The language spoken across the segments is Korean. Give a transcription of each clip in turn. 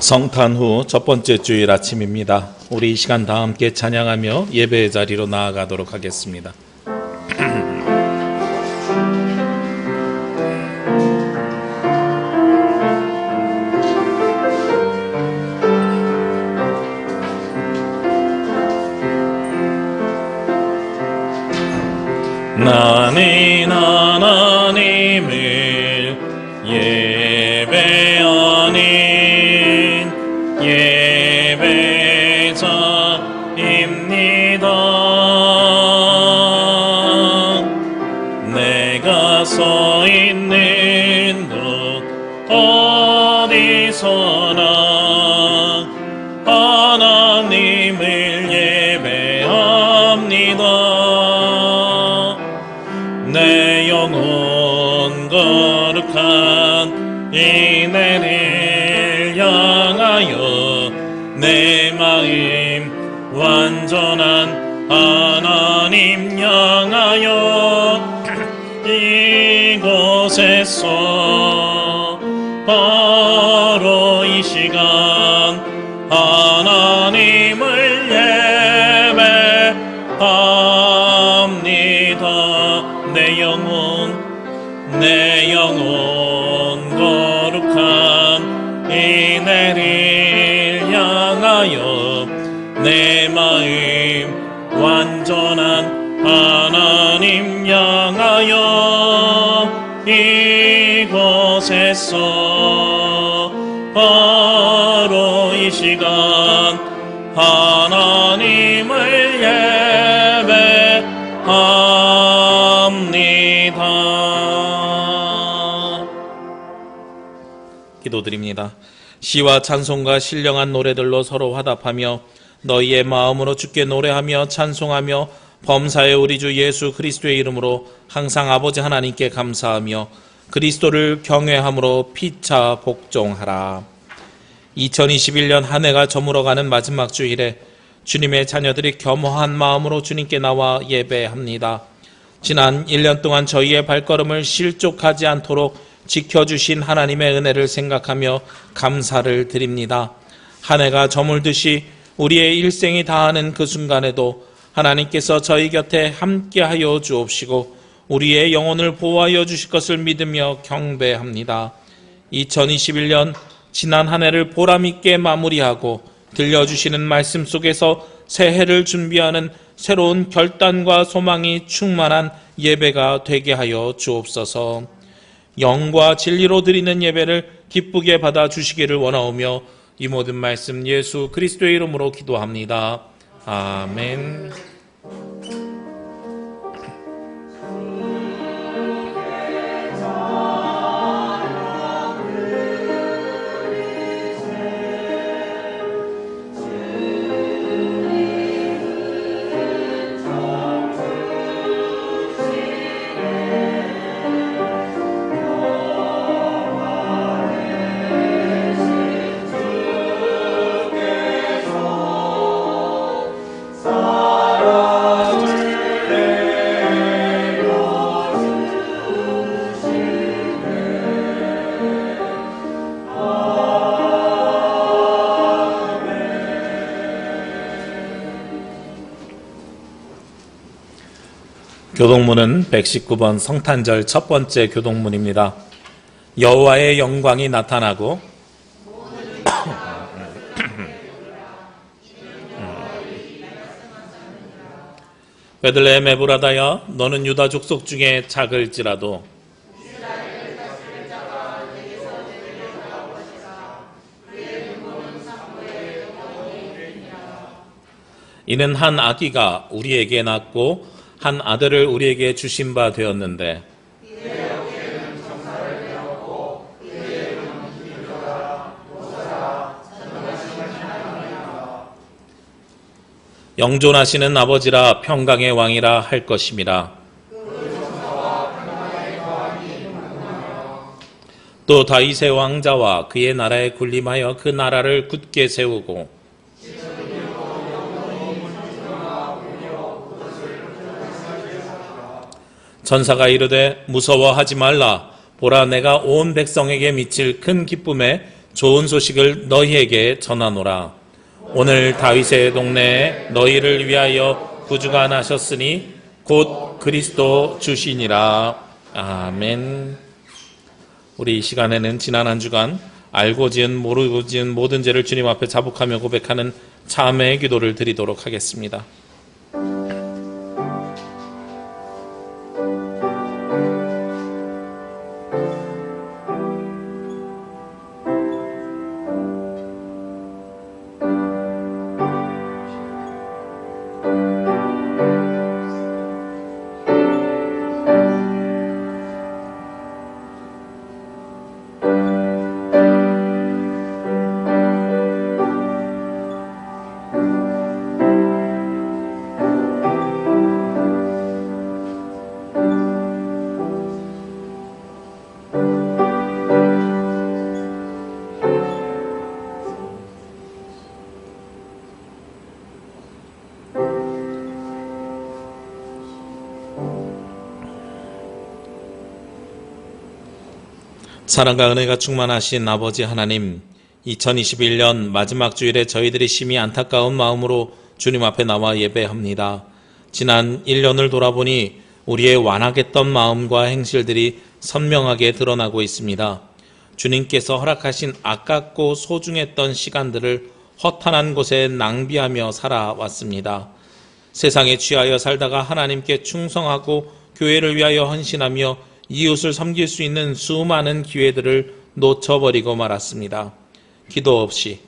성탄 후 첫 번째 주일 아침입니다. 우리 이 시간 다 함께 찬양하며 예배의 자리로 나아가도록 하겠습니다. 나는 하나님을 예배하는 예배자입니다. 내가 서 있는 곳 어디서나 하나님을 예배합니다. 내 영혼 거룩한 이내를 향하여 내 마음 완전한 하나님 향하여 이곳에서 바로 이 시간 하나님을 예배합니다. 내 영혼 거룩한 이내를 향하여 내 마음 완전한 하나님 향하여 이곳에서 바로 이 시간 하나님을 예배합니다. 기도드립니다. 시와 찬송과 신령한 노래들로 서로 화답하며 너희의 마음으로 주께 노래하며 찬송하며 범사의 우리 주 예수 그리스도의 이름으로 항상 아버지 하나님께 감사하며 그리스도를 경외함으로 피차 복종하라. 2021년 한 해가 저물어가는 마지막 주일에 주님의 자녀들이 겸허한 마음으로 주님께 나와 예배합니다. 지난 1년 동안 저희의 발걸음을 실족하지 않도록 지켜주신 하나님의 은혜를 생각하며 감사를 드립니다. 한 해가 저물듯이 우리의 일생이 다하는 그 순간에도 하나님께서 저희 곁에 함께하여 주옵시고 우리의 영혼을 보호하여 주실 것을 믿으며 경배합니다. 2021년 지난 한 해를 보람있게 마무리하고 들려주시는 말씀 속에서 새해를 준비하는 새로운 결단과 소망이 충만한 예배가 되게 하여 주옵소서. 영과 진리로 드리는 예배를 기쁘게 받아주시기를 원하오며 이 모든 말씀 예수 그리스도의 이름으로 기도합니다. 아멘. 교동문은 119번 성탄절 첫 번째 교동문입니다. 여호와의 영광이 나타나고 베들레헴 에브라다야 너는 유다 족속 중에 작을지라도 이는 한 아기가 우리에게 낳고 한 아들을 우리에게 주신 바 되었는데 영존하시는 아버지라 평강의 왕이라 할 것임이라. 또 다윗의 왕자와 그의 나라에 군림하여 그 나라를 굳게 세우고 천사가 이르되 무서워하지 말라. 보라 내가 온 백성에게 미칠 큰 기쁨에 좋은 소식을 너희에게 전하노라. 오늘 다윗의 동네에 너희를 위하여 구주가 나셨으니 곧 그리스도 주시니라. 아멘. 우리 이 시간에는 지난 한 주간 알고 지은 모르고 지은 모든 죄를 주님 앞에 자복하며 고백하는 참회의 기도를 드리도록 하겠습니다. 사랑과 은혜가 충만하신 아버지 하나님, 2021년 마지막 주일에 저희들이 심히 안타까운 마음으로 주님 앞에 나와 예배합니다. 지난 1년을 돌아보니 우리의 완악했던 마음과 행실들이 선명하게 드러나고 있습니다. 주님께서 허락하신 아깝고 소중했던 시간들을 허탄한 곳에 낭비하며 살아왔습니다. 세상에 취하여 살다가 하나님께 충성하고 교회를 위하여 헌신하며 이웃을 섬길 수 있는 수많은 기회들을 놓쳐버리고 말았습니다. 기도 없이,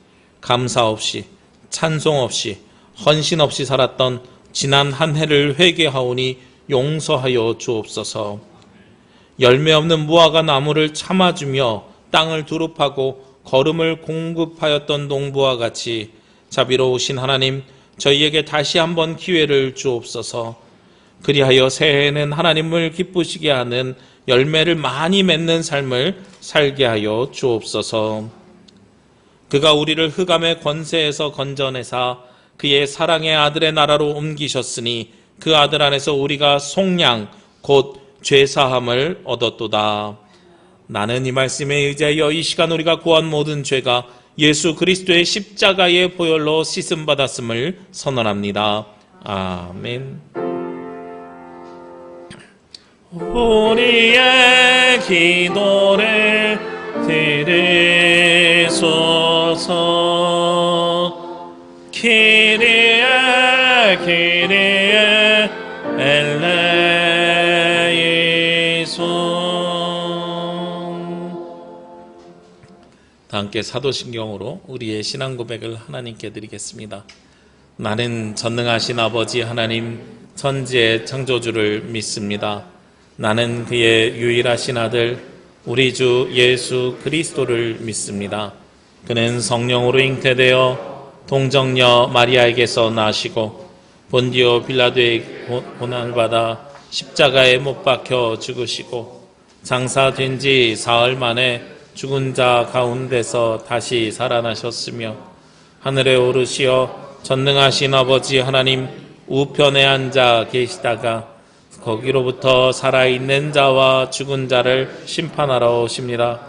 감사 없이, 찬송 없이, 헌신 없이 살았던 지난 한 해를 회개하오니 용서하여 주옵소서. 열매 없는 무화과 나무를 참아주며 땅을 두릅하고 거름을 공급하였던 농부와 같이 자비로우신 하나님, 저희에게 다시 한번 기회를 주옵소서. 그리하여 새해에는 하나님을 기쁘시게 하는 열매를 많이 맺는 삶을 살게 하여 주옵소서. 그가 우리를 흑암의 권세에서 건져내사 그의 사랑의 아들의 나라로 옮기셨으니 그 아들 안에서 우리가 속량 곧 죄사함을 얻었도다. 나는 이 말씀에 의지하여 이 시간 우리가 구한 모든 죄가 예수 그리스도의 십자가의 보혈로 씻음받았음을 선언합니다. 아멘. 우리의 기도를 들으소서. 키리에 키리에 엘레이손. 다 함께 사도신경으로 우리의 신앙 고백을 하나님께 드리겠습니다. 나는 전능하신 아버지 하나님 천지의 창조주를 믿습니다. 나는 그의 유일하신 아들 우리 주 예수 그리스도를 믿습니다. 그는 성령으로 잉태되어 동정녀 마리아에게서 나시고 본디오 빌라도의 고난을 받아 십자가에 못 박혀 죽으시고 장사된 지 사흘 만에 죽은 자 가운데서 다시 살아나셨으며 하늘에 오르시어 전능하신 아버지 하나님 우편에 앉아 계시다가 거기로부터 살아있는 자와 죽은 자를 심판하러 오십니다.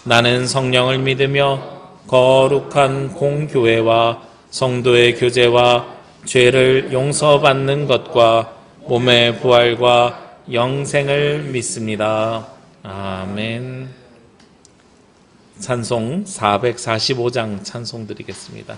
나는 성령을 믿으며 거룩한 공교회와 성도의 교제와 죄를 용서받는 것과 몸의 부활과 영생을 믿습니다. 아멘. 찬송 445장 찬송 드리겠습니다.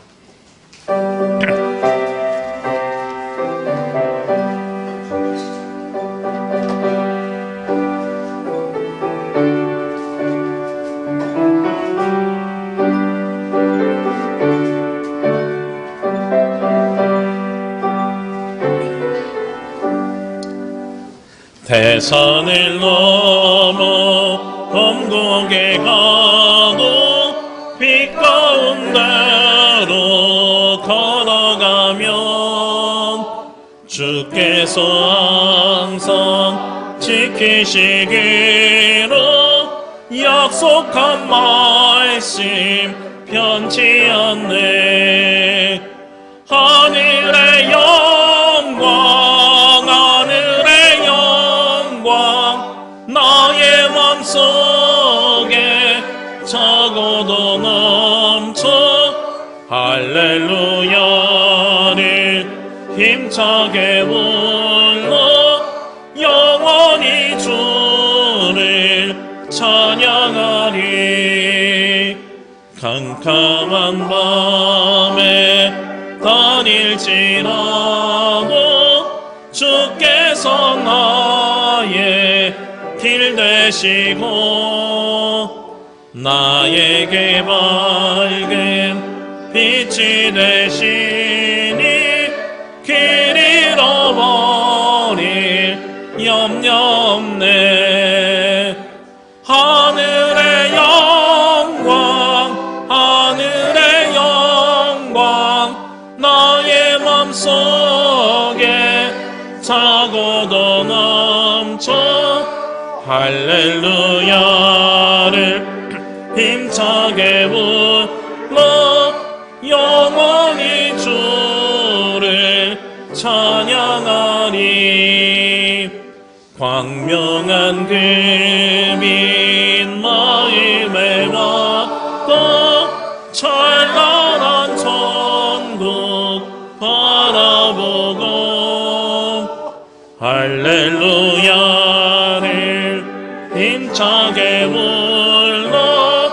대산을 넘어 범국에 가도 빛 가운데로 걸어가면 주께서 항상 지키시기로 약속한 말씀 변치 않네. 하늘의 영광 하늘의 영광 나의 맘속에 적어도 힘차게 불러 영원히 주를 찬양하리. 캄캄한 밤에 다닐지라도 주께서 나의 길 되시고 나에게 밝은 빛이 되시니 길 잃어버릴 염려 없네. 하늘의 영광 하늘의 영광 나의 맘속에 차고도 넘쳐 할렐루야를 힘차게 불러 영원히 주를 찬양하리. 광명한 금인 마음에 받아 찬란한 천국 바라보고 할렐루야를 힘차게 불러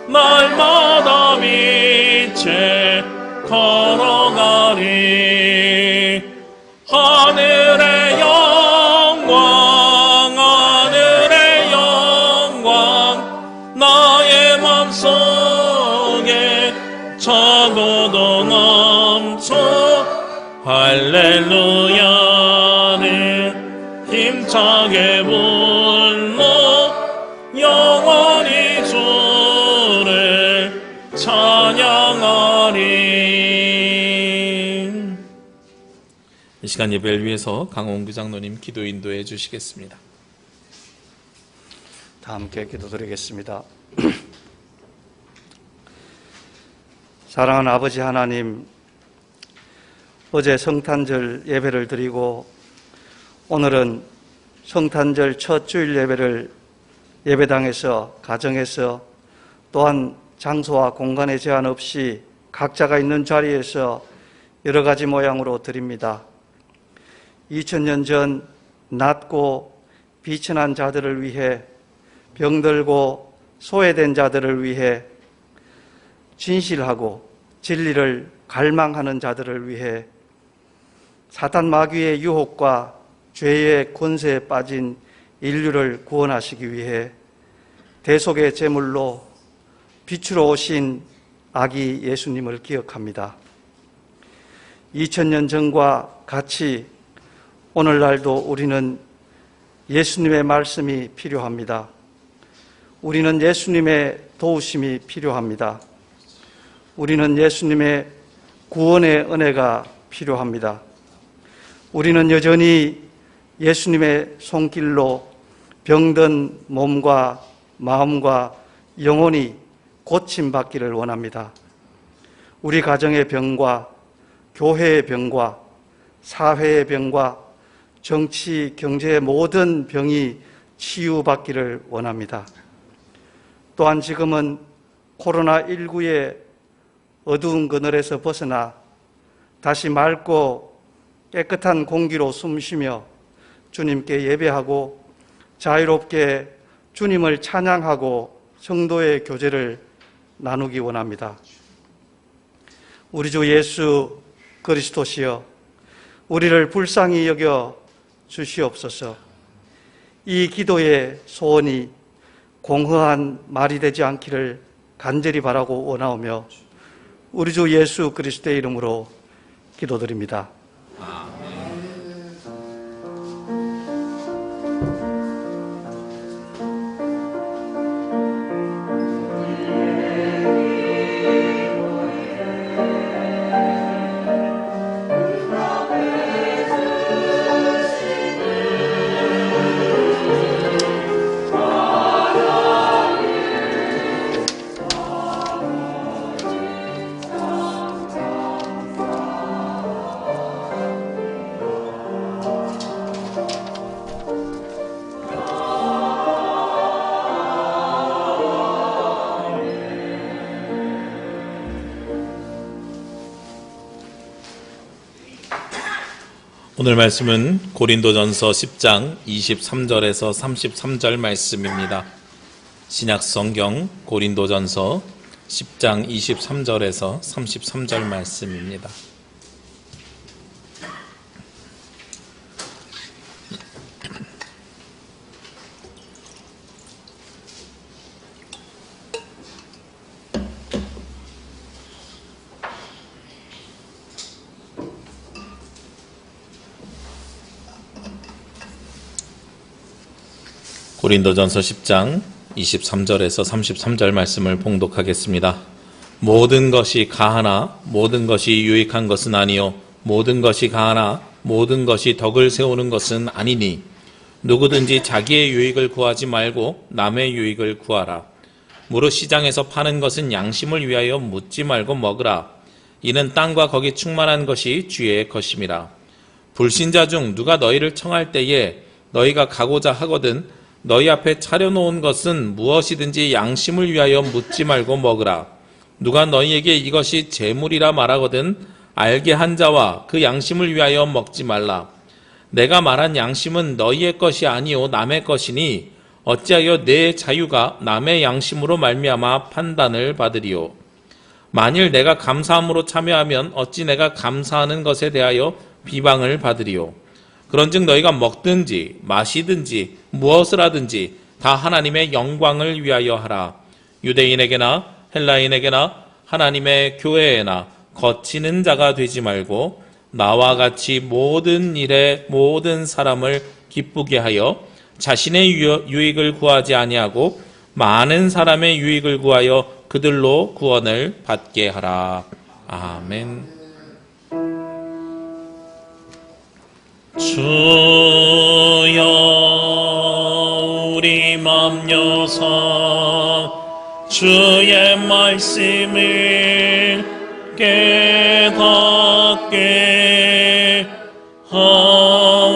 날마다 빛에 걸어가리. 하늘의 영광 하늘의 영광 나의 맘속에 차고도 넘쳐 할렐루야를 힘차게 불러 영원히 주를 찬양하리. 이 시간 예배를 위해서 강원규 장로님 기도 인도해 주시겠습니다. 다 함께 기도드리겠습니다. 사랑하는 아버지 하나님, 어제 성탄절 예배를 드리고 오늘은 성탄절 첫 주일 예배를 예배당에서, 가정에서, 또한 장소와 공간의 제한 없이 각자가 있는 자리에서 여러 가지 모양으로 드립니다. 2000년 전 낮고 비천한 자들을 위해, 병들고 소외된 자들을 위해, 진실하고 진리를 갈망하는 자들을 위해, 사탄 마귀의 유혹과 죄의 권세에 빠진 인류를 구원하시기 위해 대속의 제물로 빛으로 오신 아기 예수님을 기억합니다. 2000년 전과 같이 오늘날도 우리는 예수님의 말씀이 필요합니다. 우리는 예수님의 도우심이 필요합니다. 우리는 예수님의 구원의 은혜가 필요합니다. 우리는 여전히 예수님의 손길로 병든 몸과 마음과 영혼이 고침받기를 원합니다. 우리 가정의 병과 교회의 병과 사회의 병과 정치, 경제의 모든 병이 치유받기를 원합니다. 또한 지금은 코로나19의 어두운 그늘에서 벗어나 다시 맑고 깨끗한 공기로 숨쉬며 주님께 예배하고 자유롭게 주님을 찬양하고 성도의 교제를 나누기 원합니다. 우리 주 예수 그리스도시여, 우리를 불쌍히 여겨 주시옵소서. 이 기도의 소원이 공허한 말이 되지 않기를 간절히 바라고 원하오며 우리 주 예수 그리스도의 이름으로 기도드립니다. 오늘 말씀은 고린도전서 10장 23절에서 33절 말씀입니다. 신약성경 고린도전서 10장 23절에서 33절 말씀입니다. 고린도전서 10장 23절에서 33절 말씀을 봉독하겠습니다. 모든 것이 가하나 모든 것이 유익한 것은 아니요 모든 것이 가하나 모든 것이 덕을 세우는 것은 아니니 누구든지 자기의 유익을 구하지 말고 남의 유익을 구하라. 무릇 시장에서 파는 것은 양심을 위하여 묻지 말고 먹으라. 이는 땅과 거기 충만한 것이 주의 것임이라. 불신자 중 누가 너희를 청할 때에 너희가 가고자 하거든 너희 앞에 차려놓은 것은 무엇이든지 양심을 위하여 묻지 말고 먹으라. 누가 너희에게 이것이 재물이라 말하거든 알게 한 자와 그 양심을 위하여 먹지 말라. 내가 말한 양심은 너희의 것이 아니요 남의 것이니 어찌하여 내 자유가 남의 양심으로 말미암아 판단을 받으리요. 만일 내가 감사함으로 참여하면 어찌 내가 감사하는 것에 대하여 비방을 받으리요. 그런즉 너희가 먹든지 마시든지 무엇을 하든지 다 하나님의 영광을 위하여 하라. 유대인에게나 헬라인에게나 하나님의 교회에나 거치는 자가 되지 말고 나와 같이 모든 일에 모든 사람을 기쁘게 하여 자신의 유익을 구하지 아니하고 많은 사람의 유익을 구하여 그들로 구원을 받게 하라. 아멘. 주여 우리 맘 여서 주의 말씀을 깨닫게 하옵소서.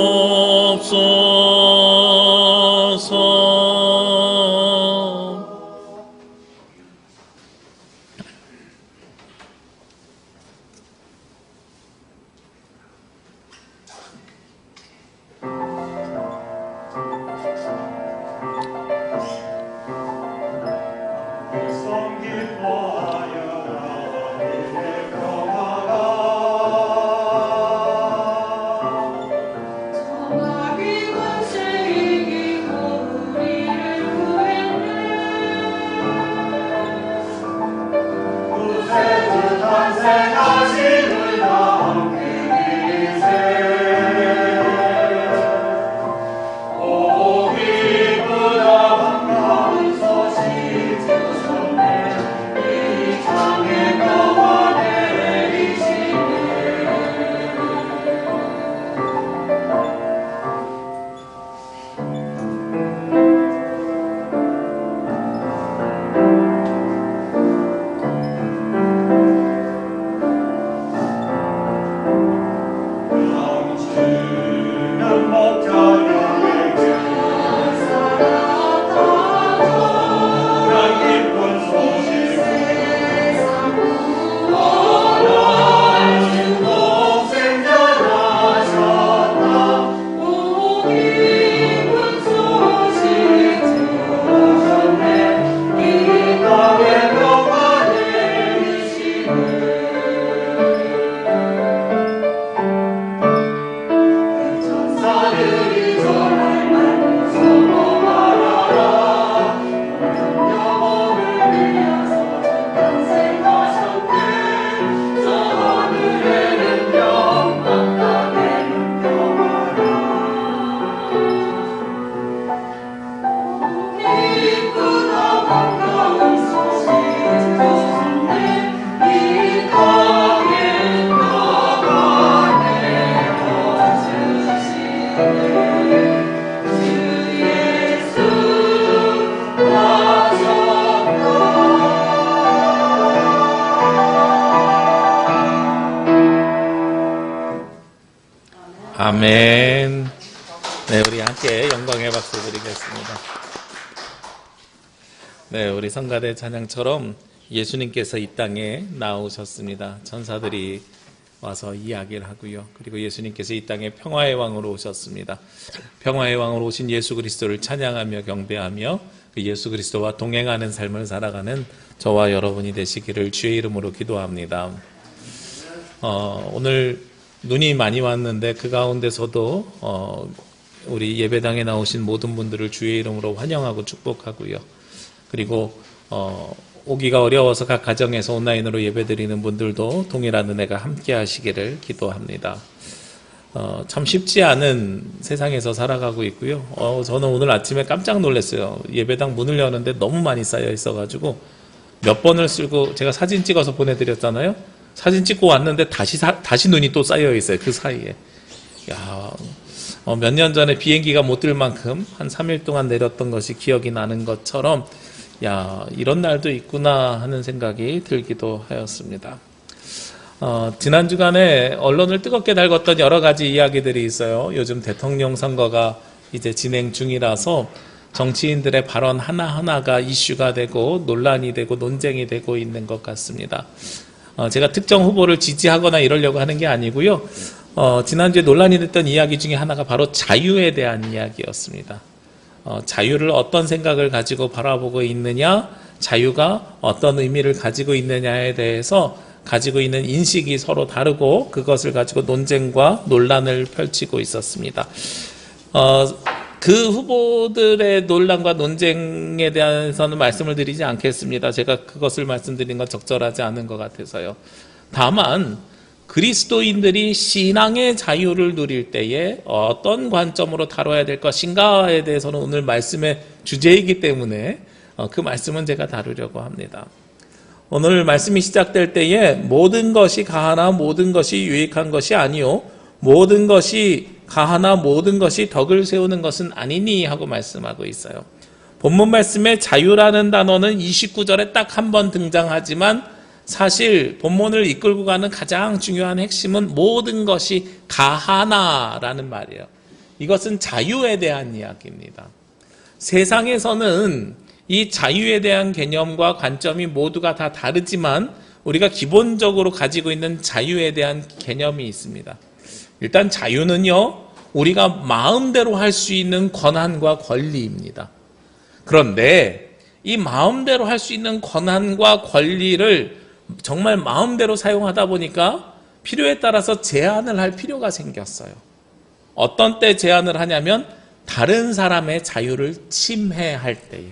아멘. 네, 우리 함께 영광의 박수 드리겠습니다. 네, 우리 성가대 찬양처럼 예수님께서 이 땅에 나오셨습니다. 천사들이 와서 이야기를 하고요. 그리고 예수님께서 이 땅에 평화의 왕으로 오셨습니다. 평화의 왕으로 오신 예수 그리스도를 찬양하며 경배하며 그 예수 그리스도와 동행하는 삶을 살아가는 저와 여러분이 되시기를 주의 이름으로 기도합니다. 오늘 눈이 많이 왔는데 그 가운데서도 우리 예배당에 나오신 모든 분들을 주의 이름으로 환영하고 축복하고요. 그리고 오기가 어려워서 각 가정에서 온라인으로 예배드리는 분들도 동일한 은혜가 함께 하시기를 기도합니다. 참 쉽지 않은 세상에서 살아가고 있고요. 저는 오늘 아침에 깜짝 놀랐어요. 예배당 문을 여는데 너무 많이 쌓여 있어가지고 몇 번을 쓰고 제가 사진 찍어서 보내드렸잖아요. 사진 찍고 왔는데 다시 눈이 또 쌓여 있어요. 그 사이에. 몇 년 전에 비행기가 못 들 만큼 한 3일 동안 내렸던 것이 기억이 나는 것처럼 이런 날도 있구나 하는 생각이 들기도 하였습니다. 지난 주간에 언론을 뜨겁게 달궜던 여러 가지 이야기들이 있어요. 요즘 대통령 선거가 이제 진행 중이라서 정치인들의 발언 하나하나가 이슈가 되고 논란이 되고 논쟁이 되고 있는 것 같습니다. 제가 특정 후보를 지지하거나 이러려고 하는 게 아니고요. 지난주에 논란이 됐던 이야기 중에 하나가 바로 자유에 대한 이야기였습니다. 자유를 어떤 생각을 가지고 바라보고 있느냐, 자유가 어떤 의미를 가지고 있느냐에 대해서 가지고 있는 인식이 서로 다르고 그것을 가지고 논쟁과 논란을 펼치고 있었습니다. 그 후보들의 논란과 논쟁에 대해서는 말씀을 드리지 않겠습니다. 제가 그것을 말씀드린 건 적절하지 않은 것 같아서요. 다만 그리스도인들이 신앙의 자유를 누릴 때에 어떤 관점으로 다뤄야 될 것인가에 대해서는 오늘 말씀의 주제이기 때문에 그 말씀은 제가 다루려고 합니다. 오늘 말씀이 시작될 때에 모든 것이 가하나 모든 것이 유익한 것이 아니요 모든 것이 가하나 모든 것이 덕을 세우는 것은 아니니 하고 말씀하고 있어요. 본문 말씀에 자유라는 단어는 29절에 딱 한 번 등장하지만 사실 본문을 이끌고 가는 가장 중요한 핵심은 모든 것이 가하나라는 말이에요. 이것은 자유에 대한 이야기입니다. 세상에서는 이 자유에 대한 개념과 관점이 모두가 다 다르지만 우리가 기본적으로 가지고 있는 자유에 대한 개념이 있습니다. 일단 자유는요, 우리가 마음대로 할 수 있는 권한과 권리입니다. 그런데 이 마음대로 할 수 있는 권한과 권리를 정말 마음대로 사용하다 보니까 필요에 따라서 제한을 할 필요가 생겼어요. 어떤 때 제한을 하냐면 다른 사람의 자유를 침해할 때에.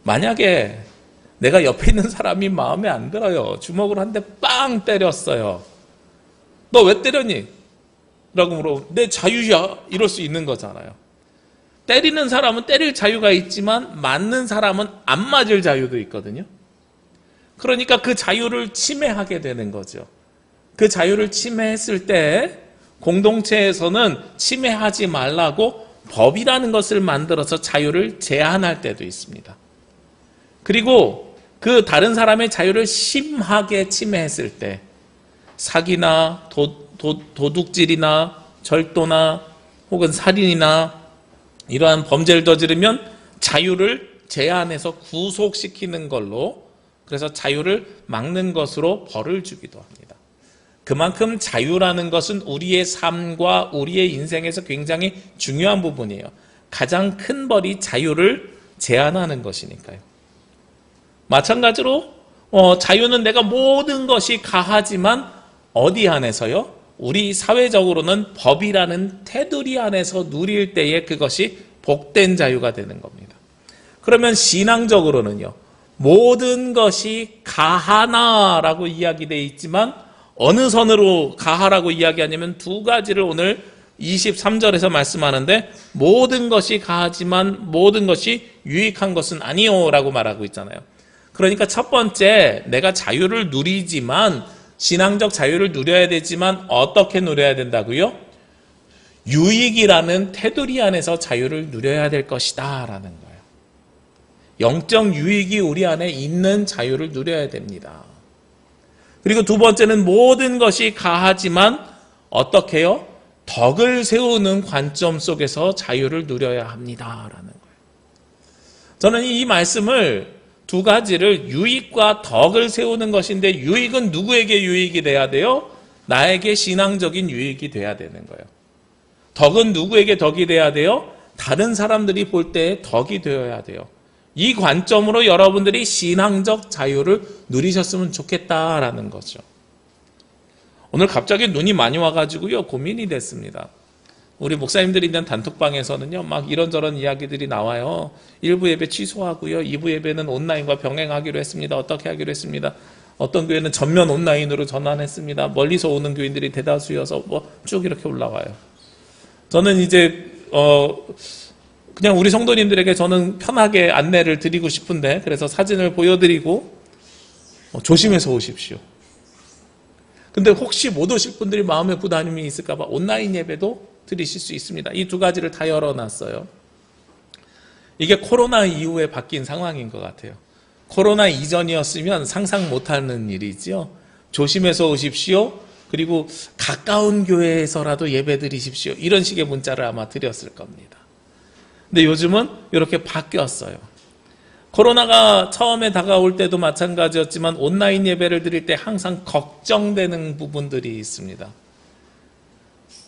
만약에 내가 옆에 있는 사람이 마음에 안 들어요. 주먹으로 한 대 빵 때렸어요. 너 왜 때렸니? 라고 물어보면 내 자유야. 이럴 수 있는 거잖아요. 때리는 사람은 때릴 자유가 있지만 맞는 사람은 안 맞을 자유도 있거든요. 그러니까 그 자유를 침해하게 되는 거죠. 그 자유를 침해했을 때 공동체에서는 침해하지 말라고 법이라는 것을 만들어서 자유를 제한할 때도 있습니다. 그리고 그 다른 사람의 자유를 심하게 침해했을 때 사기나 도둑질이나 절도나 혹은 살인이나 이러한 범죄를 저지르면 자유를 제한해서 구속시키는 걸로 그래서 자유를 막는 것으로 벌을 주기도 합니다. 그만큼 자유라는 것은 우리의 삶과 우리의 인생에서 굉장히 중요한 부분이에요. 가장 큰 벌이 자유를 제한하는 것이니까요. 마찬가지로 자유는 내가 모든 것이 가하지만 어디 안에서요? 우리 사회적으로는 법이라는 테두리 안에서 누릴 때에 그것이 복된 자유가 되는 겁니다. 그러면 신앙적으로는요. 모든 것이 가하나라고 이야기되어 있지만 어느 선으로 가하라고 이야기하냐면 두 가지를 오늘 23절에서 말씀하는데 모든 것이 가하지만 모든 것이 유익한 것은 아니요라고 말하고 있잖아요. 그러니까 첫 번째 내가 자유를 누리지만 신앙적 자유를 누려야 되지만 어떻게 누려야 된다고요? 유익이라는 테두리 안에서 자유를 누려야 될 것이다 라는 거예요. 영적 유익이 우리 안에 있는 자유를 누려야 됩니다. 그리고 두 번째는 모든 것이 가하지만 어떻게 해요? 덕을 세우는 관점 속에서 자유를 누려야 합니다 라는 거예요. 저는 이 말씀을 두 가지를 유익과 덕을 세우는 것인데 유익은 누구에게 유익이 돼야 돼요? 나에게 신앙적인 유익이 돼야 되는 거예요. 덕은 누구에게 덕이 돼야 돼요? 다른 사람들이 볼 때 덕이 되어야 돼요. 이 관점으로 여러분들이 신앙적 자유를 누리셨으면 좋겠다라는 거죠. 오늘 갑자기 눈이 많이 와가지고요, 고민이 됐습니다. 우리 목사님들이 있는 단톡방에서는요, 막 이런저런 이야기들이 나와요. 1부 예배 취소하고요, 2부 예배는 온라인과 병행하기로 했습니다. 어떻게 하기로 했습니다. 어떤 교회는 전면 온라인으로 전환했습니다. 멀리서 오는 교인들이 대다수여서 뭐 쭉 이렇게 올라와요. 저는 이제 그냥 우리 성도님들에게 저는 편하게 안내를 드리고 싶은데, 그래서 사진을 보여드리고 조심해서 오십시오. 근데 혹시 못 오실 분들이 마음에 부담이 있을까 봐 온라인 예배도 드리실 수 있습니다. 이 두 가지를 다 열어놨어요. 이게 코로나 이후에 바뀐 상황인 것 같아요. 코로나 이전이었으면 상상 못하는 일이지요. 조심해서 오십시오. 그리고 가까운 교회에서라도 예배 드리십시오. 이런 식의 문자를 아마 드렸을 겁니다. 근데 요즘은 이렇게 바뀌었어요. 코로나가 처음에 다가올 때도 마찬가지였지만 온라인 예배를 드릴 때 항상 걱정되는 부분들이 있습니다.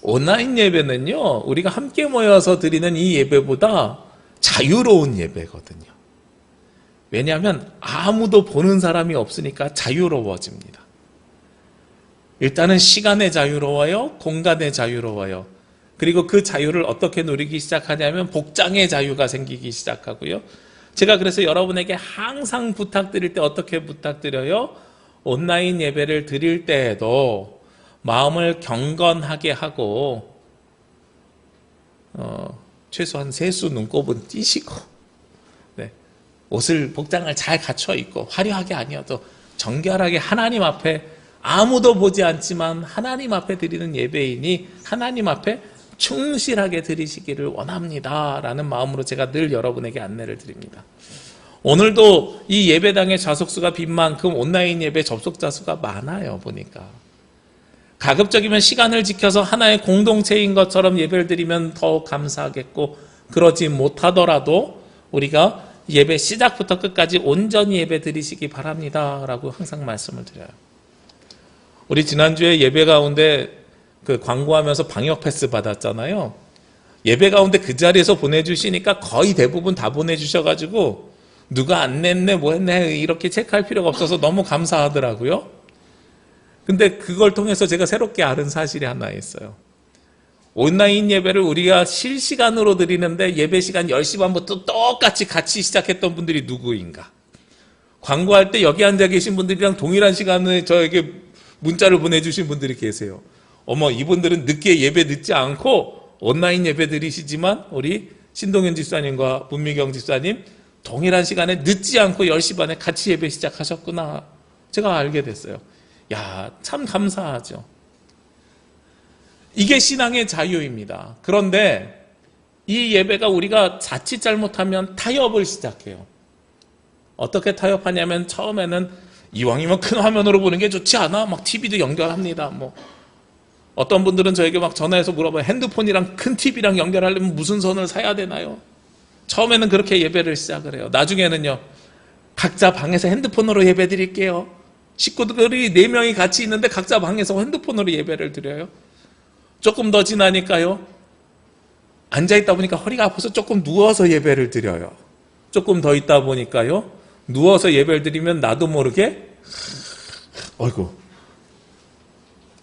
온라인 예배는요, 우리가 함께 모여서 드리는 이 예배보다 자유로운 예배거든요. 왜냐하면 아무도 보는 사람이 없으니까 자유로워집니다. 일단은 시간에 자유로워요, 공간에 자유로워요. 그리고 그 자유를 어떻게 누리기 시작하냐면 복장의 자유가 생기기 시작하고요. 제가 그래서 여러분에게 항상 부탁드릴 때 어떻게 부탁드려요? 온라인 예배를 드릴 때에도 마음을 경건하게 하고 최소한 세수 눈곱은 띄시고, 네, 복장을 잘 갖춰 입고 화려하게 아니어도 정결하게 하나님 앞에, 아무도 보지 않지만 하나님 앞에 드리는 예배이니 하나님 앞에 충실하게 드리시기를 원합니다 라는 마음으로 제가 늘 여러분에게 안내를 드립니다. 오늘도 이 예배당의 좌석수가 빈 만큼 온라인 예배 접속자 수가 많아요. 보니까 가급적이면 시간을 지켜서 하나의 공동체인 것처럼 예배를 드리면 더 감사하겠고, 그러지 못하더라도 우리가 예배 시작부터 끝까지 온전히 예배 드리시기 바랍니다 라고 항상 말씀을 드려요. 우리 지난주에 예배 가운데 광고하면서 방역 패스 받았잖아요. 예배 가운데 그 자리에서 보내주시니까 거의 대부분 다 보내주셔가지고 누가 안 냈네 뭐 했네 이렇게 체크할 필요가 없어서 너무 감사하더라고요. 근데 그걸 통해서 제가 새롭게 알은 사실이 하나 있어요. 온라인 예배를 우리가 실시간으로 드리는데 예배 시간 10시 반부터 똑같이 같이 시작했던 분들이 누구인가? 광고할 때 여기 앉아 계신 분들이랑 동일한 시간에 저에게 문자를 보내주신 분들이 계세요. 어머, 이분들은 늦게 예배 늦지 않고 온라인 예배 드리시지만 우리 신동현 집사님과 문미경 집사님 동일한 시간에 늦지 않고 10시 반에 같이 예배 시작하셨구나. 제가 알게 됐어요. 야, 참 감사하죠. 이게 신앙의 자유입니다. 그런데 이 예배가 우리가 자칫 잘못하면 타협을 시작해요. 어떻게 타협하냐면 처음에는 이왕이면 큰 화면으로 보는 게 좋지 않아? 막 TV도 연결합니다. 뭐 어떤 분들은 저에게 막 전화해서 물어봐요. 핸드폰이랑 큰 TV랑 연결하려면 무슨 선을 사야 되나요? 처음에는 그렇게 예배를 시작을 해요. 나중에는요, 각자 방에서 핸드폰으로 예배 드릴게요. 식구들이 4명이 같이 있는데 각자 방에서 핸드폰으로 예배를 드려요. 조금 더 지나니까요, 앉아있다 보니까 허리가 아파서 조금 누워서 예배를 드려요. 조금 더 있다 보니까요, 누워서 예배를 드리면 나도 모르게 어이구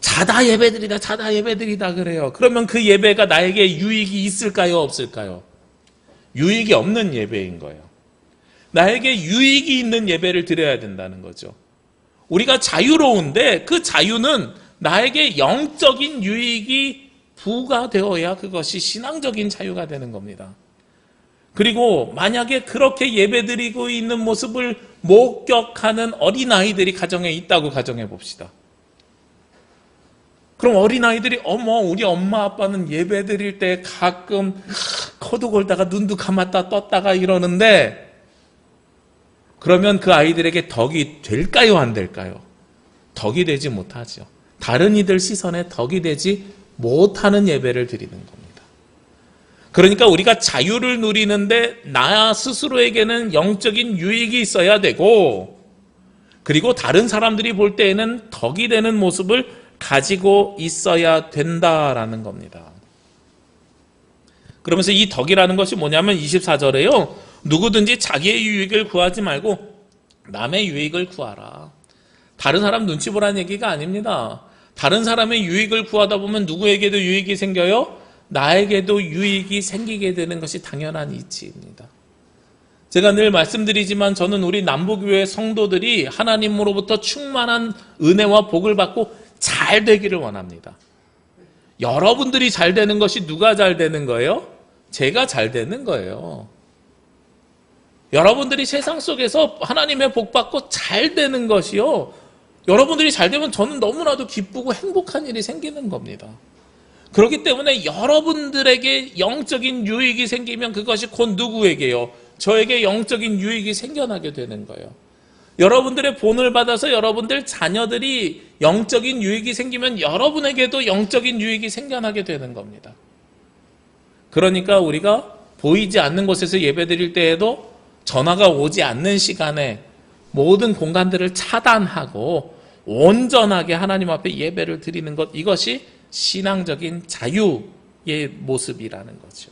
자다 예배드리다 그래요. 그러면 그 예배가 나에게 유익이 있을까요, 없을까요? 유익이 없는 예배인 거예요. 나에게 유익이 있는 예배를 드려야 된다는 거죠. 우리가 자유로운데 그 자유는 나에게 영적인 유익이 부과되어야 그것이 신앙적인 자유가 되는 겁니다. 그리고 만약에 그렇게 예배드리고 있는 모습을 목격하는 어린아이들이 가정에 있다고 가정해 봅시다. 그럼 어린아이들이 어머, 우리 엄마 아빠는 예배드릴 때 가끔 코도 골다가 눈도 감았다 떴다가 이러는데, 그러면 그 아이들에게 덕이 될까요, 안 될까요? 덕이 되지 못하죠. 다른 이들 시선에 덕이 되지 못하는 예배를 드리는 겁니다. 그러니까 우리가 자유를 누리는데 나 스스로에게는 영적인 유익이 있어야 되고, 그리고 다른 사람들이 볼 때에는 덕이 되는 모습을 가지고 있어야 된다라는 겁니다. 그러면서 이 덕이라는 것이 뭐냐면 24절에요. 누구든지 자기의 유익을 구하지 말고 남의 유익을 구하라. 다른 사람 눈치 보라는 얘기가 아닙니다. 다른 사람의 유익을 구하다 보면 누구에게도 유익이 생겨요? 나에게도 유익이 생기게 되는 것이 당연한 이치입니다. 제가 늘 말씀드리지만 저는 우리 남부교회 성도들이 하나님으로부터 충만한 은혜와 복을 받고 잘 되기를 원합니다. 여러분들이 잘 되는 것이 누가 잘 되는 거예요? 제가 잘 되는 거예요. 여러분들이 세상 속에서 하나님의 복 받고 잘 되는 것이요. 여러분들이 잘 되면 저는 너무나도 기쁘고 행복한 일이 생기는 겁니다. 그렇기 때문에 여러분들에게 영적인 유익이 생기면 그것이 곧 누구에게요? 저에게 영적인 유익이 생겨나게 되는 거예요. 여러분들의 본을 받아서 여러분들 자녀들이 영적인 유익이 생기면 여러분에게도 영적인 유익이 생겨나게 되는 겁니다. 그러니까 우리가 보이지 않는 곳에서 예배드릴 때에도 전화가 오지 않는 시간에 모든 공간들을 차단하고 온전하게 하나님 앞에 예배를 드리는 것, 이것이 신앙적인 자유의 모습이라는 거죠.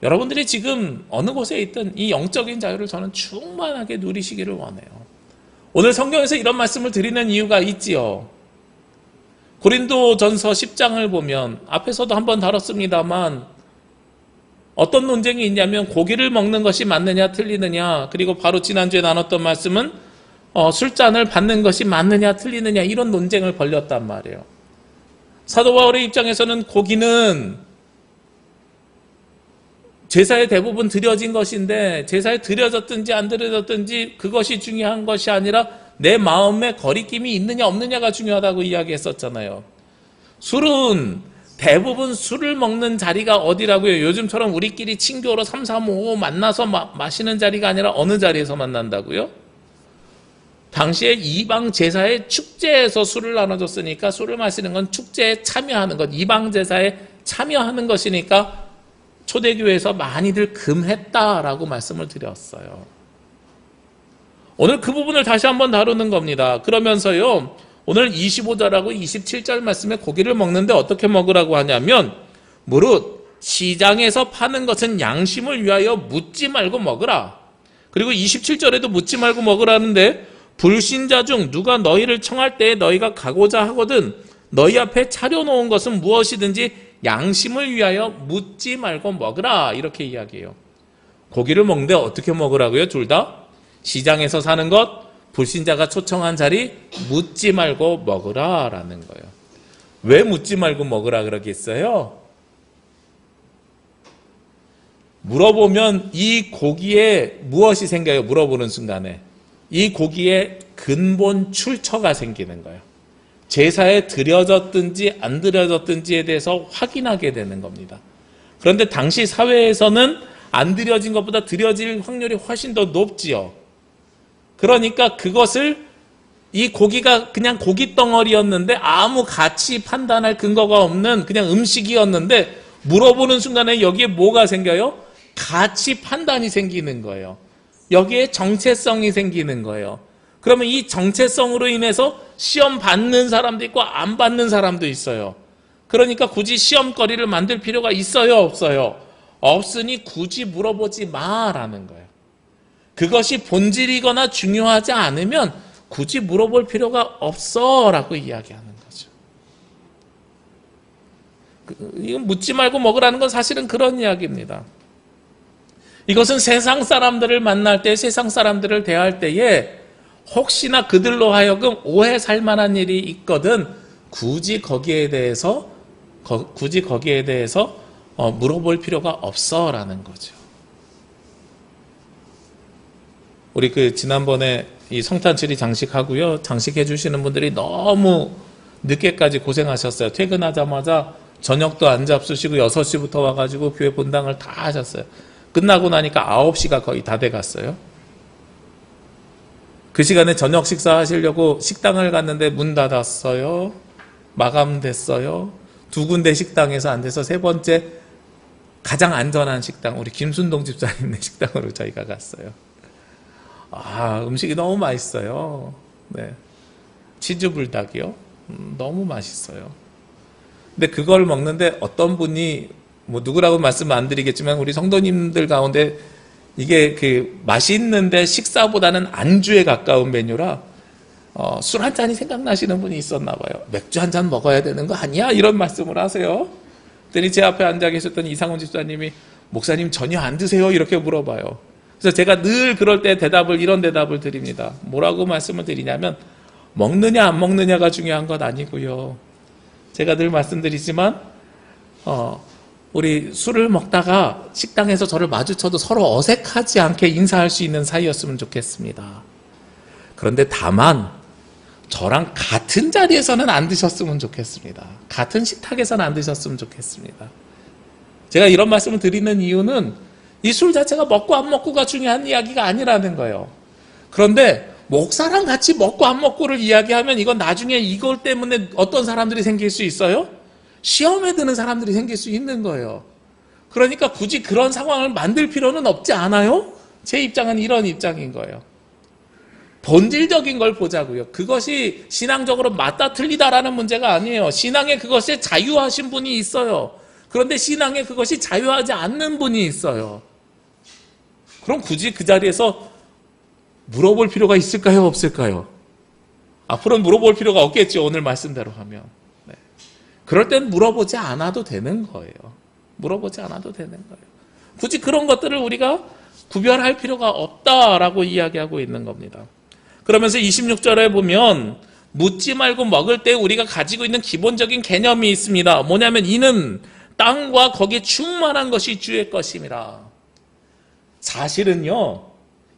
여러분들이 지금 어느 곳에 있든 이 영적인 자유를 저는 충만하게 누리시기를 원해요. 오늘 성경에서 이런 말씀을 드리는 이유가 있지요. 고린도전서 10장을 보면 앞에서도 한번 다뤘습니다만 어떤 논쟁이 있냐면 고기를 먹는 것이 맞느냐 틀리느냐, 그리고 바로 지난주에 나눴던 말씀은 술잔을 받는 것이 맞느냐 틀리느냐, 이런 논쟁을 벌였단 말이에요. 사도 바울의 입장에서는 고기는 제사에 대부분 드려진 것인데 제사에 드려졌든지 안 드려졌든지 그것이 중요한 것이 아니라 내 마음에 거리낌이 있느냐 없느냐가 중요하다고 이야기했었잖아요. 술은 대부분 술을 먹는 자리가 어디라고요? 요즘처럼 우리끼리 친교로 3, 4, 5 만나서 마시는 자리가 아니라 어느 자리에서 만난다고요? 당시에 이방 제사의 축제에서 술을 나눠줬으니까 술을 마시는 건 축제에 참여하는 것, 이방 제사에 참여하는 것이니까 초대교회에서 많이들 금했다라고 말씀을 드렸어요. 오늘 그 부분을 다시 한번 다루는 겁니다. 그러면서요, 오늘 25절하고 27절 말씀에 고기를 먹는데 어떻게 먹으라고 하냐면, 무릇 시장에서 파는 것은 양심을 위하여 묻지 말고 먹으라. 그리고 27절에도 묻지 말고 먹으라는데, 불신자 중 누가 너희를 청할 때에 너희가 가고자 하거든 너희 앞에 차려놓은 것은 무엇이든지 양심을 위하여 묻지 말고 먹으라, 이렇게 이야기해요. 고기를 먹는데 어떻게 먹으라고요? 둘 다? 시장에서 사는 것, 불신자가 초청한 자리, 묻지 말고 먹으라 라는 거예요. 왜 묻지 말고 먹으라 그러겠어요? 물어보면 이 고기에 무엇이 생겨요? 물어보는 순간에 이 고기에 근본 출처가 생기는 거예요. 제사에 드려졌든지 안 드려졌든지에 대해서 확인하게 되는 겁니다. 그런데 당시 사회에서는 안 드려진 것보다 드려질 확률이 훨씬 더 높지요. 그러니까 그것을, 이 고기가 그냥 고기 덩어리였는데 아무 가치 판단할 근거가 없는 그냥 음식이었는데 물어보는 순간에 여기에 뭐가 생겨요? 가치 판단이 생기는 거예요. 여기에 정체성이 생기는 거예요. 그러면 이 정체성으로 인해서 시험 받는 사람도 있고 안 받는 사람도 있어요. 그러니까 굳이 시험거리를 만들 필요가 있어요, 없어요? 없으니 굳이 물어보지 마라는 거예요. 그것이 본질이거나 중요하지 않으면 굳이 물어볼 필요가 없어 라고 이야기하는 거죠. 이건 묻지 말고 먹으라는 건 사실은 그런 이야기입니다. 이것은 세상 사람들을 만날 때, 세상 사람들을 대할 때에 혹시나 그들로 하여금 오해 살 만한 일이 있거든 굳이 거기에 대해서 물어볼 필요가 없어라는 거죠. 우리 지난번에 이 성탄절이 장식하고요, 장식해 주시는 분들이 너무 늦게까지 고생하셨어요. 퇴근하자마자 저녁도 안 잡수시고 6시부터 와가지고 교회 본당을 다 하셨어요. 끝나고 나니까 9시가 거의 다 돼갔어요. 그 시간에 저녁 식사하시려고 식당을 갔는데 문 닫았어요. 마감됐어요. 2군데 식당에서 안 돼서 3번째 가장 안전한 식당, 우리 김순동 집사님네 식당으로 저희가 갔어요. 음식이 너무 맛있어요. 네. 치즈 불닭이요. 너무 맛있어요. 근데 그걸 먹는데 어떤 분이 뭐 누구라고 말씀 안 드리겠지만 우리 성도님들 가운데 이게 그 맛있는데 식사보다는 안주에 가까운 메뉴라 술 한 잔이 생각나시는 분이 있었나 봐요. 맥주 한 잔 먹어야 되는 거 아니야? 이런 말씀을 하세요. 그랬더니 제 앞에 앉아 계셨던 이상훈 집사님이 목사님 전혀 안 드세요? 이렇게 물어봐요. 그래서 제가 늘 그럴 때 이런 대답을 드립니다. 뭐라고 말씀을 드리냐면 먹느냐 안 먹느냐가 중요한 것 아니고요. 제가 늘 말씀드리지만 우리 술을 먹다가 식당에서 저를 마주쳐도 서로 어색하지 않게 인사할 수 있는 사이였으면 좋겠습니다. 그런데 다만 저랑 같은 자리에서는 안 드셨으면 좋겠습니다. 같은 식탁에서는 안 드셨으면 좋겠습니다. 제가 이런 말씀을 드리는 이유는 이 술 자체가 먹고 안 먹고가 중요한 이야기가 아니라는 거예요. 그런데 목사랑 같이 먹고 안 먹고를 이야기하면 이건 나중에 이걸 때문에 어떤 사람들이 생길 수 있어요? 시험에 드는 사람들이 생길 수 있는 거예요. 그러니까 굳이 그런 상황을 만들 필요는 없지 않아요? 제 입장은 이런 입장인 거예요. 본질적인 걸 보자고요. 그것이 신앙적으로 맞다 틀리다라는 문제가 아니에요. 신앙에 그것에 자유하신 분이 있어요. 그런데 신앙에 그것이 자유하지 않는 분이 있어요. 그럼 굳이 그 자리에서 물어볼 필요가 있을까요? 없을까요? 앞으로는 물어볼 필요가 없겠죠. 오늘 말씀대로 하면. 네. 그럴 땐 물어보지 않아도 되는 거예요. 물어보지 않아도 되는 거예요. 굳이 그런 것들을 우리가 구별할 필요가 없다라고 이야기하고 있는 겁니다. 그러면서 26절에 보면 묻지 말고 먹을 때 우리가 가지고 있는 기본적인 개념이 있습니다. 뭐냐면 이는 땅과 거기에 충만한 것이 주의 것임이라. 사실은요,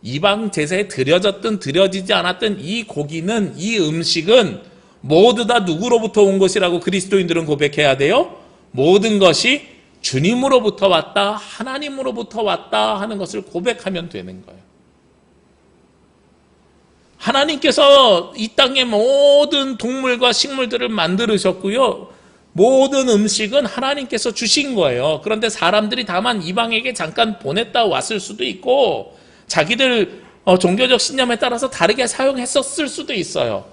이방 제사에 드려졌든 드려지지 않았든 이 고기는, 이 음식은 모두 다 누구로부터 온 것이라고 그리스도인들은 고백해야 돼요? 모든 것이 주님으로부터 왔다, 하나님으로부터 왔다 하는 것을 고백하면 되는 거예요. 하나님께서 이 땅의 모든 동물과 식물들을 만들으셨고요. 모든 음식은 하나님께서 주신 거예요. 그런데 사람들이 다만 이방에게 잠깐 보냈다 왔을 수도 있고 자기들 종교적 신념에 따라서 다르게 사용했었을 수도 있어요.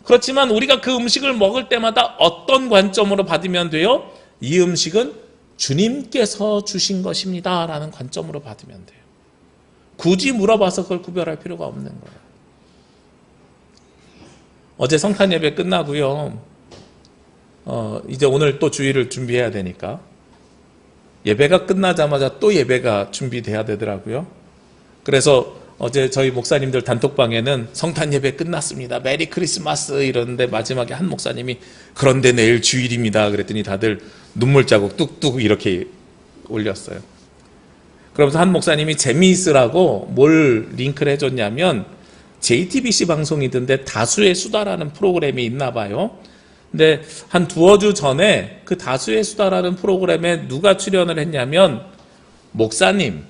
그렇지만 우리가 그 음식을 먹을 때마다 어떤 관점으로 받으면 돼요? 이 음식은 주님께서 주신 것입니다 라는 관점으로 받으면 돼요. 굳이 물어봐서 그걸 구별할 필요가 없는 거예요. 어제 성탄 예배 끝나고요. 이제 오늘 또 주일을 준비해야 되니까 예배가 끝나자마자 또 예배가 준비돼야 되더라고요. 그래서 어제 저희 목사님들 단톡방에는 성탄 예배 끝났습니다. 메리 크리스마스 이러는데 마지막에 한 목사님이 그런데 내일 주일입니다. 그랬더니 다들 눈물 자국 뚝뚝 이렇게 올렸어요. 그러면서 한 목사님이 재미있으라고 뭘 링크를 해줬냐면 JTBC 방송이던데 다수의 수다라는 프로그램이 있나 봐요. 근데 한 두어 주 전에 그 다수의 수다라는 프로그램에 누가 출연을 했냐면 목사님,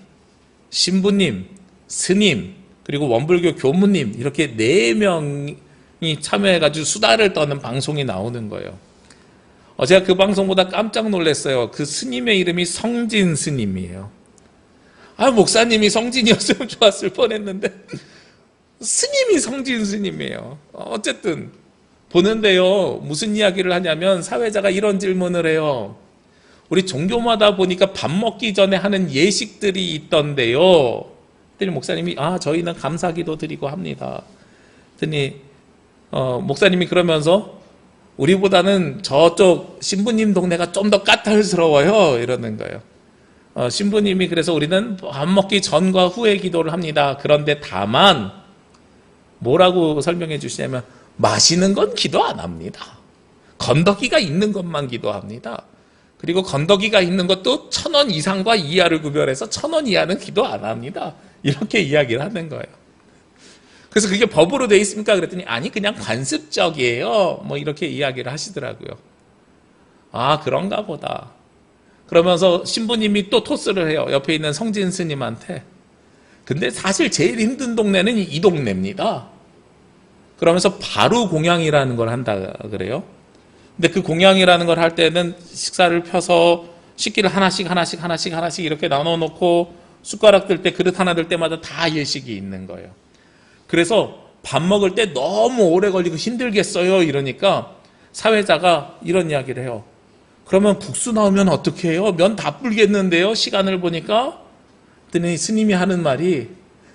신부님, 스님, 그리고 원불교 교무님 이렇게 4명이 참여해가지고 수다를 떠는 방송이 나오는 거예요. 제가 그 방송보다 깜짝 놀랐어요. 그 스님의 이름이 성진 스님이에요. 목사님이 성진이었으면 좋았을 뻔했는데 스님이 성진 스님이에요. 어쨌든 보는데요. 무슨 이야기를 하냐면 사회자가 이런 질문을 해요. 우리 종교마다 보니까 밥 먹기 전에 하는 예식들이 있던데요. 그랬더니 목사님이 저희는 감사기도 드리고 합니다. 그랬더니 목사님이 그러면서 우리보다는 저쪽 신부님 동네가 좀 더 까탈스러워요. 이러는 거예요. 신부님이 그래서 우리는 밥 먹기 전과 후에 기도를 합니다. 그런데 다만 뭐라고 설명해 주시냐면 마시는 건 기도 안 합니다. 건더기가 있는 것만 기도합니다. 그리고 건더기가 있는 것도 1,000원 이상과 이하를 구별해서 1,000원 이하는 기도 안 합니다. 이렇게 이야기를 하는 거예요. 그래서 그게 법으로 돼 있습니까? 그랬더니 아니 그냥 관습적이에요. 뭐 이렇게 이야기를 하시더라고요. 그런가 보다. 그러면서 신부님이 또 토스를 해요. 옆에 있는 성진 스님한테. 근데 사실 제일 힘든 동네는 이 동네입니다. 그러면서 바로 공양이라는 걸 한다 그래요. 근데 그 공양이라는 걸 할 때는 식사를 펴서 식기를 하나씩 이렇게 나눠 놓고 숟가락 들 때 그릇 하나 들 때마다 다 예식이 있는 거예요. 그래서 밥 먹을 때 너무 오래 걸리고 힘들겠어요. 이러니까 사회자가 이런 이야기를 해요. 그러면 국수 나오면 어떻게 해요? 면 다 불겠는데요? 시간을 보니까. 그랬더니 스님이 하는 말이,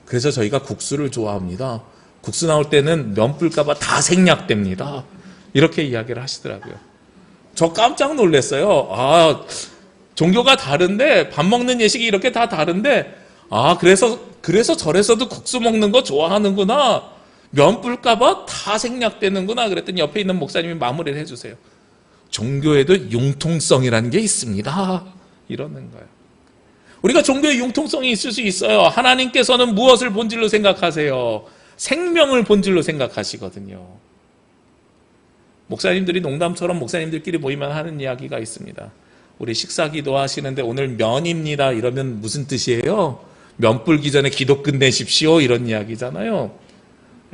그래서 저희가 국수를 좋아합니다. 국수 나올 때는 면 불까봐 다 생략됩니다. 이렇게 이야기를 하시더라고요. 저 깜짝 놀랐어요. 종교가 다른데, 밥 먹는 예식이 이렇게 다 다른데, 그래서 절에서도 국수 먹는 거 좋아하는구나. 면 불까봐 다 생략되는구나. 그랬더니 옆에 있는 목사님이 마무리를 해주세요. 종교에도 융통성이라는 게 있습니다. 이러는 거예요. 우리가 종교에 융통성이 있을 수 있어요. 하나님께서는 무엇을 본질로 생각하세요? 생명을 본질로 생각하시거든요. 목사님들이 농담처럼 목사님들끼리 모이면 하는 이야기가 있습니다. 우리 식사 기도하시는데 오늘 면입니다. 이러면 무슨 뜻이에요? 면 불기 전에 기도 끝내십시오. 이런 이야기잖아요.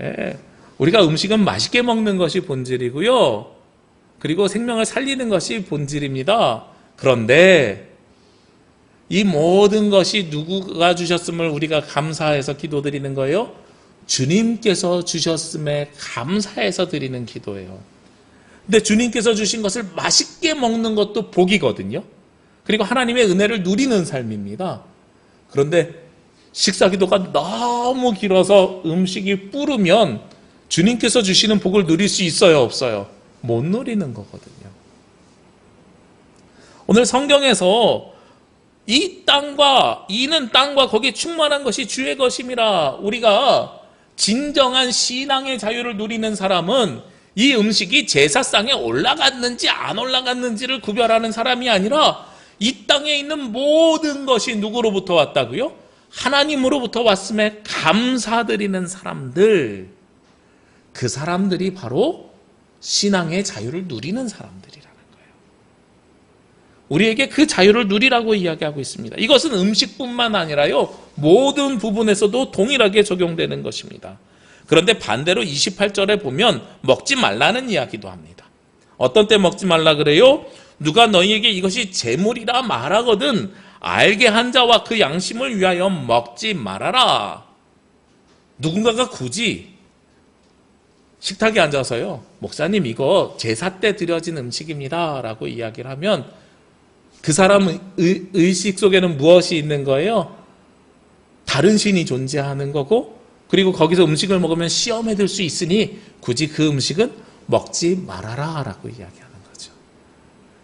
예. 우리가 음식은 맛있게 먹는 것이 본질이고요. 그리고 생명을 살리는 것이 본질입니다. 그런데 이 모든 것이 누구가 주셨음을 우리가 감사해서 기도드리는 거예요? 주님께서 주셨음에 감사해서 드리는 기도예요. 근데 주님께서 주신 것을 맛있게 먹는 것도 복이거든요. 그리고 하나님의 은혜를 누리는 삶입니다. 그런데 식사 기도가 너무 길어서 음식이 불으면 주님께서 주시는 복을 누릴 수 있어요, 없어요? 못 누리는 거거든요. 오늘 성경에서 이는 땅과 거기에 충만한 것이 주의 것임이라. 우리가 진정한 신앙의 자유를 누리는 사람은 이 음식이 제사상에 올라갔는지 안 올라갔는지를 구별하는 사람이 아니라 이 땅에 있는 모든 것이 누구로부터 왔다고요? 하나님으로부터 왔음에 감사드리는 사람들, 그 사람들이 바로 신앙의 자유를 누리는 사람들이라는 거예요. 우리에게 그 자유를 누리라고 이야기하고 있습니다. 이것은 음식뿐만 아니라요, 모든 부분에서도 동일하게 적용되는 것입니다. 그런데 반대로 28절에 보면 먹지 말라는 이야기도 합니다. 어떤 때 먹지 말라 그래요? 누가 너희에게 이것이 제물이라 말하거든 알게 한 자와 그 양심을 위하여 먹지 말아라. 누군가가 굳이 식탁에 앉아서요, 목사님 이거 제사 때 드려진 음식입니다 라고 이야기를 하면 그 사람 의식 속에는 무엇이 있는 거예요? 다른 신이 존재하는 거고, 그리고 거기서 음식을 먹으면 시험에 들 수 있으니 굳이 그 음식은 먹지 말아라 라고 이야기하는 거죠.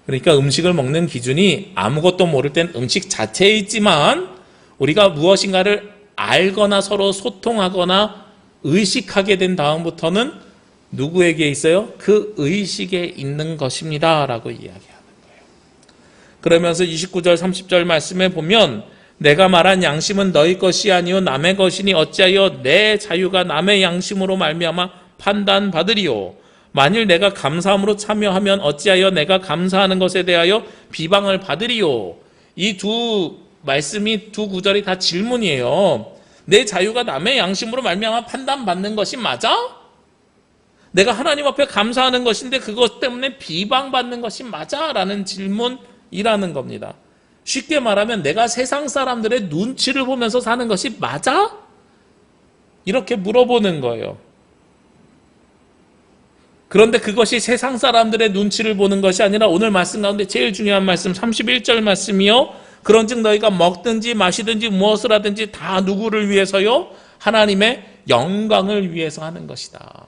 그러니까 음식을 먹는 기준이 아무것도 모를 땐 음식 자체에 있지만 우리가 무엇인가를 알거나 서로 소통하거나 의식하게 된 다음부터는 누구에게 있어요? 그 의식에 있는 것입니다 라고 이야기하는 거예요. 그러면서 29절 30절 말씀에 보면 내가 말한 양심은 너희 것이 아니요 남의 것이니 어찌하여 내 자유가 남의 양심으로 말미암아 판단받으리요. 만일 내가 감사함으로 참여하면 어찌하여 내가 감사하는 것에 대하여 비방을 받으리요. 이 두 말씀이, 두 구절이 다 질문이에요. 내 자유가 남의 양심으로 말미암아 판단받는 것이 맞아? 내가 하나님 앞에 감사하는 것인데 그것 때문에 비방받는 것이 맞아? 라는 질문이라는 겁니다. 쉽게 말하면 내가 세상 사람들의 눈치를 보면서 사는 것이 맞아? 이렇게 물어보는 거예요. 그런데 그것이 세상 사람들의 눈치를 보는 것이 아니라 오늘 말씀 가운데 제일 중요한 말씀 31절 말씀이요. 그런즉 너희가 먹든지 마시든지 무엇을 하든지 다 누구를 위해서요? 하나님의 영광을 위해서 하는 것이다.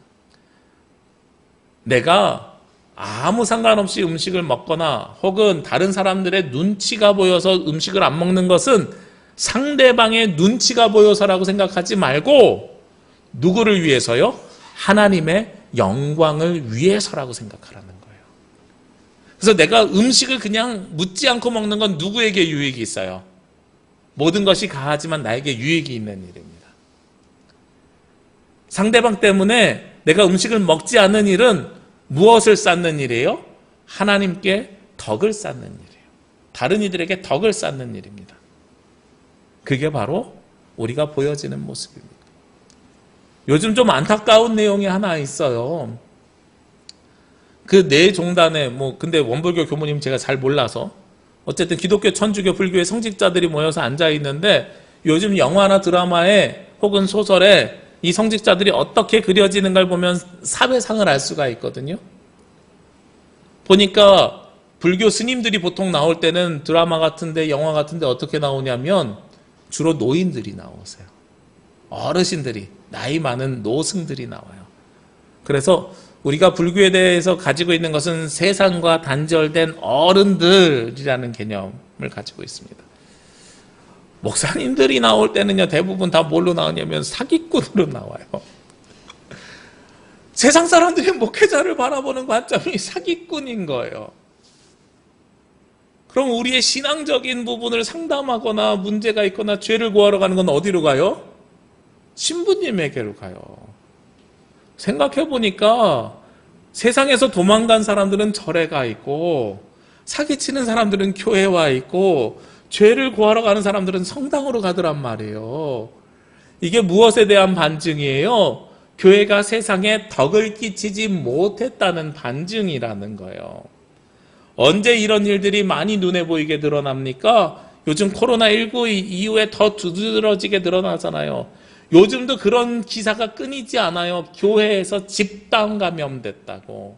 내가 아무 상관없이 음식을 먹거나 혹은 다른 사람들의 눈치가 보여서 음식을 안 먹는 것은 상대방의 눈치가 보여서라고 생각하지 말고 누구를 위해서요? 하나님의 영광을 위해서라고 생각하라는 거예요. 그래서 내가 음식을 그냥 묻지 않고 먹는 건 누구에게 유익이 있어요? 모든 것이 가하지만 나에게 유익이 있는 일입니다. 상대방 때문에 내가 음식을 먹지 않는 일은 무엇을 쌓는 일이에요? 하나님께 덕을 쌓는 일이에요. 다른 이들에게 덕을 쌓는 일입니다. 그게 바로 우리가 보여지는 모습입니다. 요즘 좀 안타까운 내용이 하나 있어요. 그 네 종단에 근데 원불교 교모님 제가 잘 몰라서 어쨌든 기독교, 천주교, 불교의 성직자들이 모여서 앉아 있는데 요즘 영화나 드라마에 혹은 소설에 이 성직자들이 어떻게 그려지는 걸 보면 사회상을 알 수가 있거든요. 보니까 불교 스님들이 보통 나올 때는 드라마 같은데 영화 같은데 어떻게 나오냐면 주로 노인들이 나오세요. 어르신들이, 나이 많은 노승들이 나와요. 그래서 우리가 불교에 대해서 가지고 있는 것은 세상과 단절된 어른들이라는 개념을 가지고 있습니다. 목사님들이 나올 때는요, 대부분 다 뭘로 나오냐면 사기꾼으로 나와요. 세상 사람들이 목회자를 바라보는 관점이 사기꾼인 거예요. 그럼 우리의 신앙적인 부분을 상담하거나 문제가 있거나 죄를 구하러 가는 건 어디로 가요? 신부님에게로 가요. 생각해보니까 세상에서 도망간 사람들은 절에 가 있고, 사기치는 사람들은 교회에 와 있고, 죄를 구하러 가는 사람들은 성당으로 가더란 말이에요. 이게 무엇에 대한 반증이에요? 교회가 세상에 덕을 끼치지 못했다는 반증이라는 거예요. 언제 이런 일들이 많이 눈에 보이게 드러납니까? 요즘 코로나19 이후에 더 두드러지게 드러나잖아요. 요즘도 그런 기사가 끊이지 않아요. 교회에서 집단 감염됐다고.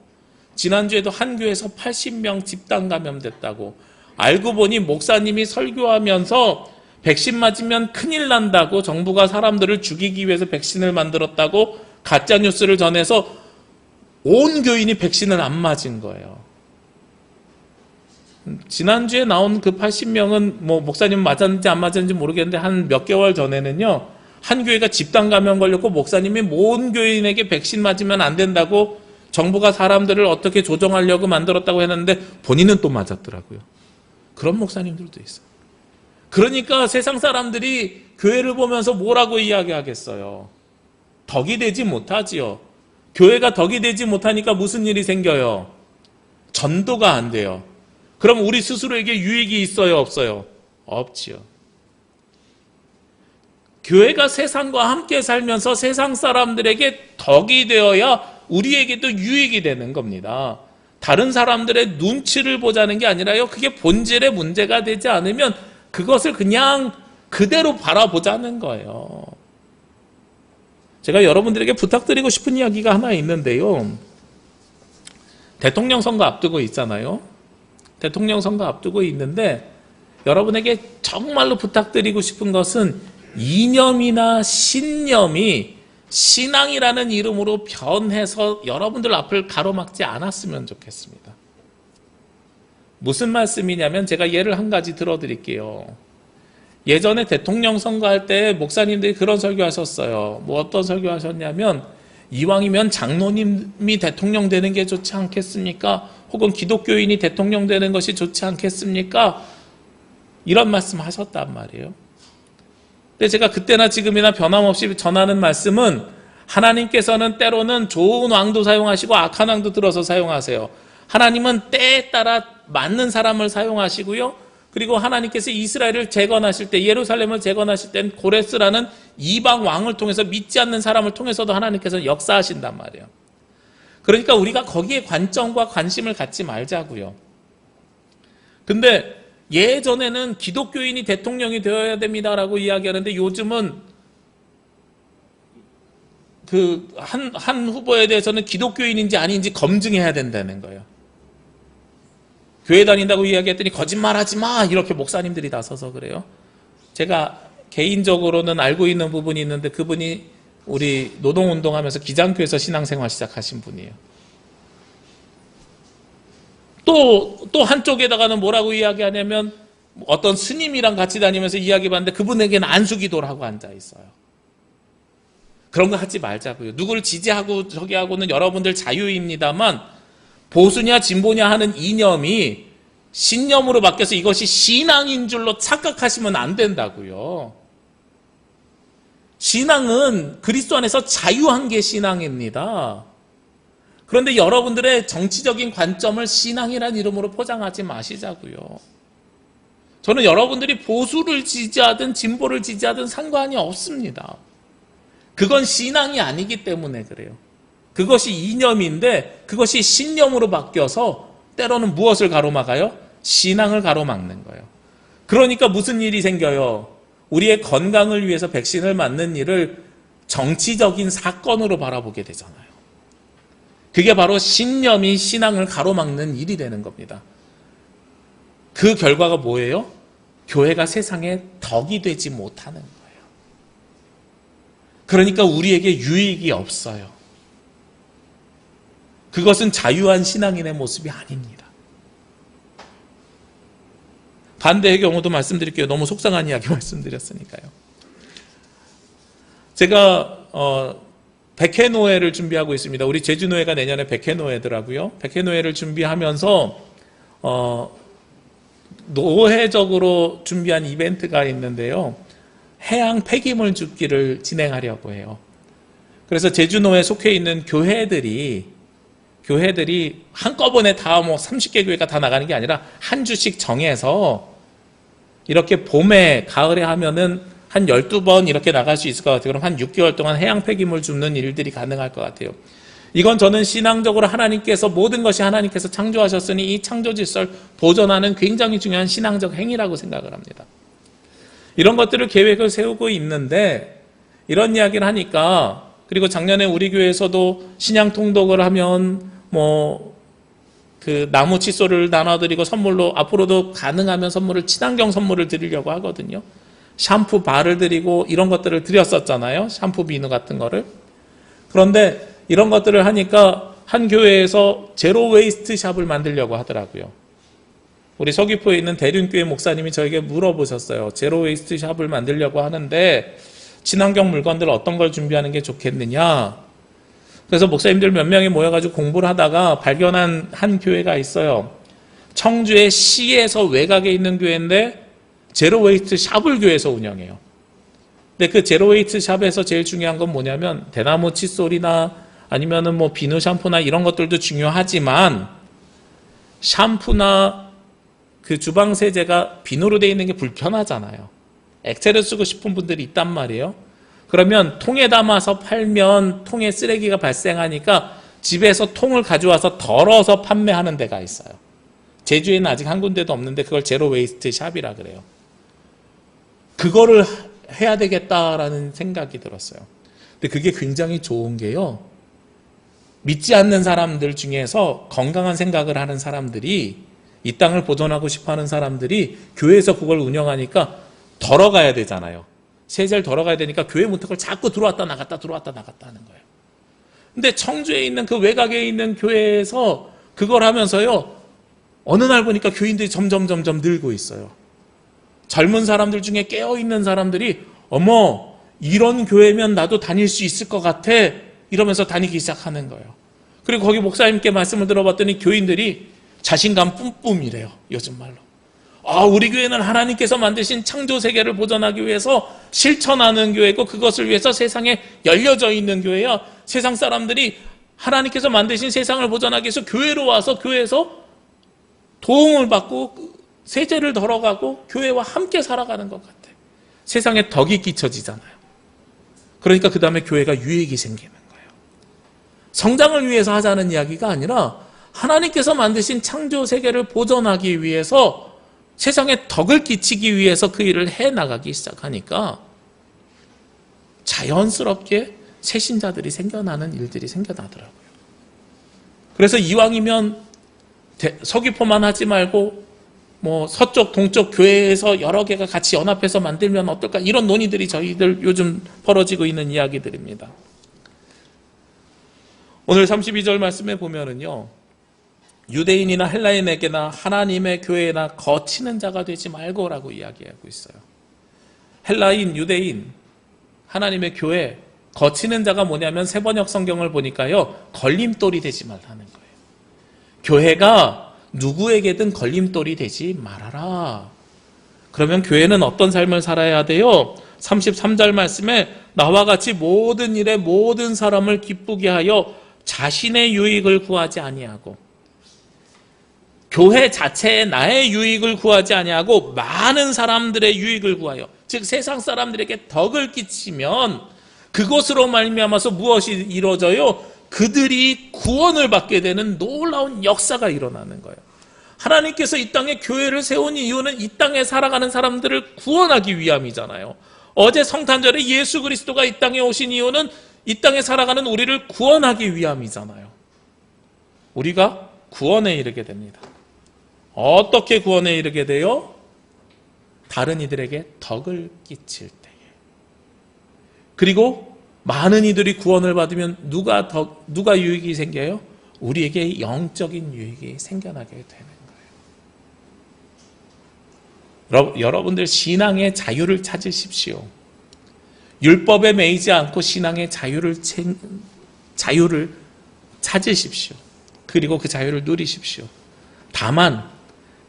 지난주에도 한 교회에서 80명 집단 감염됐다고. 알고 보니 목사님이 설교하면서 백신 맞으면 큰일 난다고 정부가 사람들을 죽이기 위해서 백신을 만들었다고 가짜뉴스를 전해서 온 교인이 백신을 안 맞은 거예요. 지난주에 나온 그 80명은 뭐 목사님 맞았는지 안 맞았는지 모르겠는데 한 몇 개월 전에는요, 한 교회가 집단 감염 걸렸고 목사님이 모든 교인에게 백신 맞으면 안 된다고 정부가 사람들을 어떻게 조정하려고 만들었다고 했는데 본인은 또 맞았더라고요. 그런 목사님들도 있어요. 그러니까 세상 사람들이 교회를 보면서 뭐라고 이야기하겠어요? 덕이 되지 못하지요. 교회가 덕이 되지 못하니까 무슨 일이 생겨요? 전도가 안 돼요. 그럼 우리 스스로에게 유익이 있어요, 없어요? 없지요. 교회가 세상과 함께 살면서 세상 사람들에게 덕이 되어야 우리에게도 유익이 되는 겁니다. 다른 사람들의 눈치를 보자는 게 아니라요, 그게 본질의 문제가 되지 않으면 그것을 그냥 그대로 바라보자는 거예요. 제가 여러분들에게 부탁드리고 싶은 이야기가 하나 있는데요. 대통령 선거 앞두고 있잖아요. 대통령 선거 앞두고 있는데 여러분에게 정말로 부탁드리고 싶은 것은 이념이나 신념이 신앙이라는 이름으로 변해서 여러분들 앞을 가로막지 않았으면 좋겠습니다. 무슨 말씀이냐면 제가 예를 한 가지 들어드릴게요. 예전에 대통령 선거할 때 목사님들이 그런 설교하셨어요. 뭐 어떤 설교하셨냐면 이왕이면 장로님이 대통령 되는 게 좋지 않겠습니까? 혹은 기독교인이 대통령 되는 것이 좋지 않겠습니까? 이런 말씀 하셨단 말이에요. 근데 제가 그때나 지금이나 변함없이 전하는 말씀은 하나님께서는 때로는 좋은 왕도 사용하시고 악한 왕도 들어서 사용하세요. 하나님은 때에 따라 맞는 사람을 사용하시고요. 그리고 하나님께서 이스라엘을 재건하실 때, 예루살렘을 재건하실 땐 고레스라는 이방 왕을 통해서, 믿지 않는 사람을 통해서도 하나님께서 역사하신단 말이에요. 그러니까 우리가 거기에 관점과 관심을 갖지 말자고요. 근데 예전에는 기독교인이 대통령이 되어야 됩니다라고 이야기하는데 요즘은 한 후보에 대해서는 기독교인인지 아닌지 검증해야 된다는 거예요. 교회 다닌다고 이야기했더니 거짓말하지 마, 이렇게 목사님들이 나서서 그래요. 제가 개인적으로는 알고 있는 부분이 있는데 그분이 우리 노동운동하면서 기장교에서 신앙생활 시작하신 분이에요. 또 한쪽에다가는 뭐라고 이야기하냐면 어떤 스님이랑 같이 다니면서 이야기해봤는데 그분에게는 안수기도를 하고 앉아있어요. 그런 거 하지 말자고요. 누구를 지지하고 저기 하고는 여러분들 자유입니다만 보수냐 진보냐 하는 이념이 신념으로 바뀌어서 이것이 신앙인 줄로 착각하시면 안 된다고요. 신앙은 그리스도 안에서 자유한 게 신앙입니다. 그런데 여러분들의 정치적인 관점을 신앙이라는 이름으로 포장하지 마시자고요. 저는 여러분들이 보수를 지지하든 진보를 지지하든 상관이 없습니다. 그건 신앙이 아니기 때문에 그래요. 그것이 이념인데 그것이 신념으로 바뀌어서 때로는 무엇을 가로막아요? 신앙을 가로막는 거예요. 그러니까 무슨 일이 생겨요? 우리의 건강을 위해서 백신을 맞는 일을 정치적인 사건으로 바라보게 되잖아요. 그게 바로 신념이 신앙을 가로막는 일이 되는 겁니다. 그 결과가 뭐예요? 교회가 세상에 덕이 되지 못하는 거예요. 그러니까 우리에게 유익이 없어요. 그것은 자유한 신앙인의 모습이 아닙니다. 반대의 경우도 말씀드릴게요. 너무 속상한 이야기 말씀드렸으니까요. 제가 백회노회를 준비하고 있습니다. 우리 제주노회가 내년에 백회노회더라고요. 백회노회를 준비하면서 노회적으로 준비한 이벤트가 있는데요. 해양 폐기물 줍기를 진행하려고 해요. 그래서 제주노회에 속해 있는 교회들이 한꺼번에 다 30개 교회가 다 나가는 게 아니라 한 주씩 정해서 이렇게 봄에 가을에 하면은 한 12번 이렇게 나갈 수 있을 것 같아요. 그럼 한 6개월 동안 해양 폐기물 줍는 일들이 가능할 것 같아요. 이건 저는 신앙적으로 하나님께서 모든 것이 하나님께서 창조하셨으니 이 창조 질서를 보존하는 굉장히 중요한 신앙적 행위라고 생각을 합니다. 이런 것들을 계획을 세우고 있는데 이런 이야기를 하니까, 그리고 작년에 우리 교회에서도 신양 통독을 하면 그 나무 칫솔을 나눠드리고 선물로 앞으로도 가능하면 선물을 친환경 선물을 드리려고 하거든요. 샴푸 바를 드리고 이런 것들을 드렸었잖아요. 샴푸 비누 같은 거를. 그런데 이런 것들을 하니까 한 교회에서 제로 웨이스트 샵을 만들려고 하더라고요. 우리 서귀포에 있는 대륜교회 목사님이 저에게 물어보셨어요. 제로 웨이스트 샵을 만들려고 하는데 친환경 물건들 어떤 걸 준비하는 게 좋겠느냐. 그래서 목사님들 몇 명이 모여가지고 공부를 하다가 발견한 한 교회가 있어요. 청주의 시에서 외곽에 있는 교회인데 제로 웨이스트 샵을 교회에서 운영해요. 근데 그 제로 웨이스트 샵에서 제일 중요한 건 뭐냐면 대나무 칫솔이나 아니면은 비누 샴푸나 이런 것들도 중요하지만 샴푸나 그 주방 세제가 비누로 되어 있는 게 불편하잖아요. 액체를 쓰고 싶은 분들이 있단 말이에요. 그러면 통에 담아서 팔면 통에 쓰레기가 발생하니까 집에서 통을 가져와서 덜어서 판매하는 데가 있어요. 제주에는 아직 한 군데도 없는데 그걸 제로 웨이스트 샵이라 그래요. 그거를 해야 되겠다라는 생각이 들었어요. 근데 그게 굉장히 좋은 게요. 믿지 않는 사람들 중에서 건강한 생각을 하는 사람들이, 이 땅을 보존하고 싶어하는 사람들이 교회에서 그걸 운영하니까 덜어가야 되잖아요. 세제를 덜어가야 되니까 교회 문턱을 자꾸 들어왔다 나갔다 하는 거예요. 근데 청주에 있는 그 외곽에 있는 교회에서 그걸 하면서요, 어느 날 보니까 교인들이 점점 늘고 있어요. 젊은 사람들 중에 깨어있는 사람들이 어머, 이런 교회면 나도 다닐 수 있을 것 같아 이러면서 다니기 시작하는 거예요. 그리고 거기 목사님께 말씀을 들어봤더니 교인들이 자신감 뿜뿜이래요. 요즘 말로. 우리 교회는 하나님께서 만드신 창조 세계를 보존하기 위해서 실천하는 교회고 그것을 위해서 세상에 열려져 있는 교회야. 세상 사람들이 하나님께서 만드신 세상을 보존하기 위해서 교회로 와서 교회에서 도움을 받고 세제를 덜어가고 교회와 함께 살아가는 것 같아. 세상에 덕이 끼쳐지잖아요. 그러니까 그 다음에 교회가 유익이 생기는 거예요. 성장을 위해서 하자는 이야기가 아니라 하나님께서 만드신 창조 세계를 보존하기 위해서 세상에 덕을 끼치기 위해서 그 일을 해나가기 시작하니까 자연스럽게 새신자들이 생겨나는 일들이 생겨나더라고요. 그래서 이왕이면 서귀포만 하지 말고 서쪽 동쪽 교회에서 여러 개가 같이 연합해서 만들면 어떨까, 이런 논의들이 저희들 요즘 벌어지고 있는 이야기들입니다. 오늘 32절 말씀에 보면은요, 유대인이나 헬라인에게나 하나님의 교회나 거치는 자가 되지 말고라고 이야기하고 있어요. 헬라인, 유대인, 하나님의 교회, 거치는 자가 뭐냐면 세번역 성경을 보니까요, 걸림돌이 되지 말라는 거예요. 교회가 누구에게든 걸림돌이 되지 말아라. 그러면 교회는 어떤 삶을 살아야 돼요? 33절 말씀에 나와 같이 모든 일에 모든 사람을 기쁘게 하여 자신의 유익을 구하지 아니하고, 교회 자체에 나의 유익을 구하지 아니하고 많은 사람들의 유익을 구하여, 즉 세상 사람들에게 덕을 끼치면 그것으로 말미암아서 무엇이 이루어져요? 그들이 구원을 받게 되는 놀라운 역사가 일어나는 거예요. 하나님께서 이 땅에 교회를 세운 이유는 이 땅에 살아가는 사람들을 구원하기 위함이잖아요. 어제 성탄절에 예수 그리스도가 이 땅에 오신 이유는 이 땅에 살아가는 우리를 구원하기 위함이잖아요. 우리가 구원에 이르게 됩니다. 어떻게 구원에 이르게 돼요? 다른 이들에게 덕을 끼칠 때에. 그리고 많은 이들이 구원을 받으면 누가 유익이 생겨요? 우리에게 영적인 유익이 생겨나게 되는 거예요. 여러분들 신앙의 자유를 찾으십시오. 율법에 매이지 않고 신앙의 자유를 찾으십시오. 그리고 그 자유를 누리십시오. 다만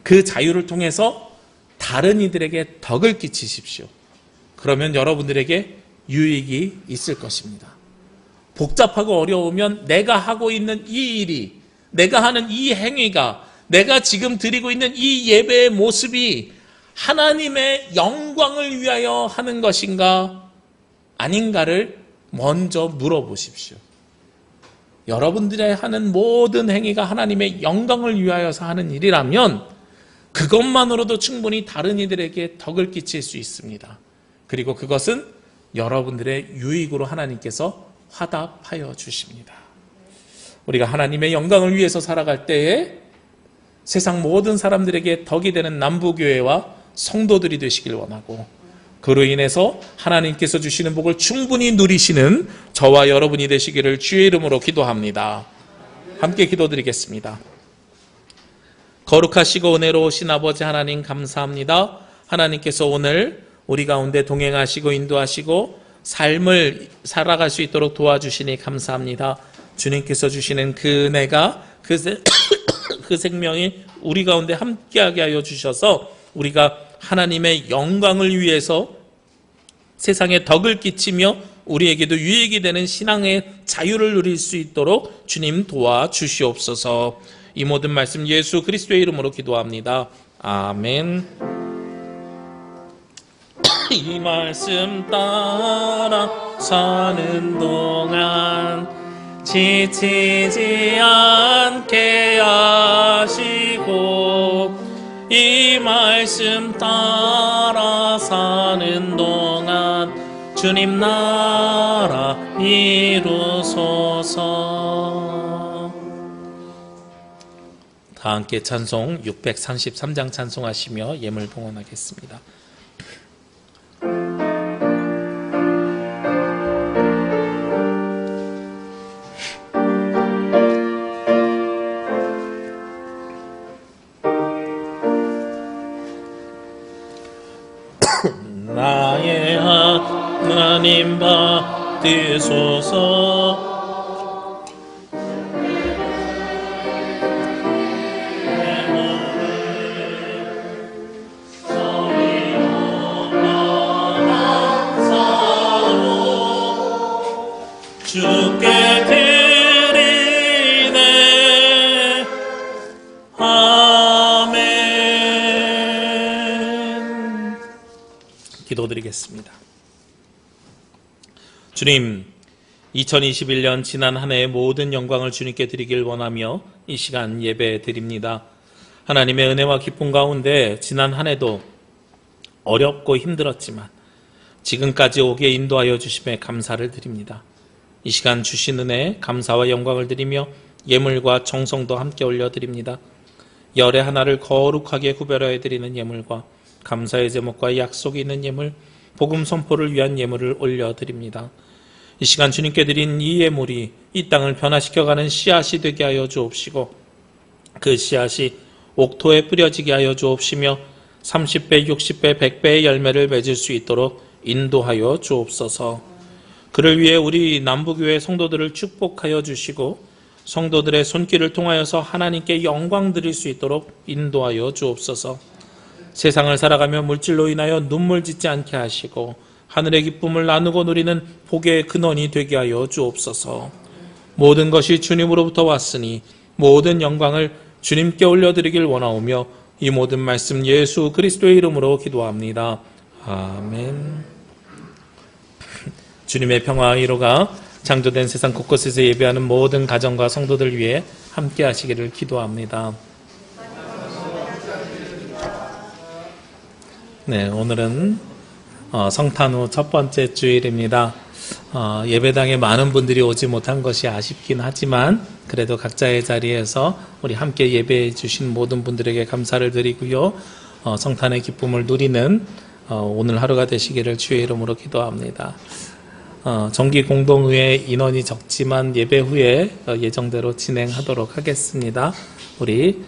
그 자유를 통해서 다른 이들에게 덕을 끼치십시오. 그러면 여러분들에게 유익이 있을 것입니다. 복잡하고 어려우면 내가 하고 있는 이 일이, 내가 하는 이 행위가, 내가 지금 드리고 있는 이 예배의 모습이 하나님의 영광을 위하여 하는 것인가 아닌가를 먼저 물어보십시오. 여러분들의 하는 모든 행위가 하나님의 영광을 위하여서 하는 일이라면 그것만으로도 충분히 다른 이들에게 덕을 끼칠 수 있습니다. 그리고 그것은 여러분들의 유익으로 하나님께서 화답하여 주십니다. 우리가 하나님의 영광을 위해서 살아갈 때에 세상 모든 사람들에게 덕이 되는 남부교회와 성도들이 되시길 원하고, 그로 인해서 하나님께서 주시는 복을 충분히 누리시는 저와 여러분이 되시기를 주의 이름으로 기도합니다. 함께 기도드리겠습니다. 거룩하시고 은혜로우신 아버지 하나님 감사합니다. 하나님께서 오늘 우리 가운데 동행하시고 인도하시고 삶을 살아갈 수 있도록 도와주시니 감사합니다. 주님께서 주시는 그 은혜가 그 생명이 우리 가운데 함께하게 하여 주셔서 우리가 하나님의 영광을 위해서 세상에 덕을 끼치며 우리에게도 유익이 되는 신앙의 자유를 누릴 수 있도록 주님 도와주시옵소서. 이 모든 말씀 예수 그리스도의 이름으로 기도합니다. 아멘. 이 말씀 따라 사는 동안 지치지 않게 하시고, 이 말씀 따라 사는 동안 주님 나라 이루소서. 다 함께 찬송 633장 찬송하시며 예물 봉헌하겠습니다. 나의 하나님 받으소서. 주께 드리네. 아멘. 기도드리겠습니다. 주님, 2021년 지난 한 해의 모든 영광을 주님께 드리길 원하며 이 시간 예배 드립니다. 하나님의 은혜와 기쁨 가운데 지난 한 해도 어렵고 힘들었지만 지금까지 오게 인도하여 주심에 감사를 드립니다. 이 시간 주신 은혜에 감사와 영광을 드리며 예물과 정성도 함께 올려드립니다. 열의 하나를 거룩하게 구별하여 드리는 예물과 감사의 제목과 약속이 있는 예물, 복음 선포를 위한 예물을 올려드립니다. 이 시간 주님께 드린 이 예물이 이 땅을 변화시켜가는 씨앗이 되게 하여 주옵시고, 그 씨앗이 옥토에 뿌려지게 하여 주옵시며 30배, 60배, 100배의 열매를 맺을 수 있도록 인도하여 주옵소서. 그를 위해 우리 남부교회 성도들을 축복하여 주시고 성도들의 손길을 통하여서 하나님께 영광 드릴 수 있도록 인도하여 주옵소서. 세상을 살아가며 물질로 인하여 눈물 짓지 않게 하시고 하늘의 기쁨을 나누고 누리는 복의 근원이 되게 하여 주옵소서. 모든 것이 주님으로부터 왔으니 모든 영광을 주님께 올려드리길 원하오며 이 모든 말씀 예수 그리스도의 이름으로 기도합니다. 아멘. 주님의 평화와 위로가 창조된 세상 곳곳에서 예배하는 모든 가정과 성도들 위해 함께 하시기를 기도합니다. 네, 오늘은 성탄 후 첫 번째 주일입니다. 예배당에 많은 분들이 오지 못한 것이 아쉽긴 하지만 그래도 각자의 자리에서 우리 함께 예배해 주신 모든 분들에게 감사를 드리고요. 성탄의 기쁨을 누리는 오늘 하루가 되시기를 주의 이름으로 기도합니다. 정기 공동회의 인원이 적지만 예배 후에 예정대로 진행하도록 하겠습니다. 우리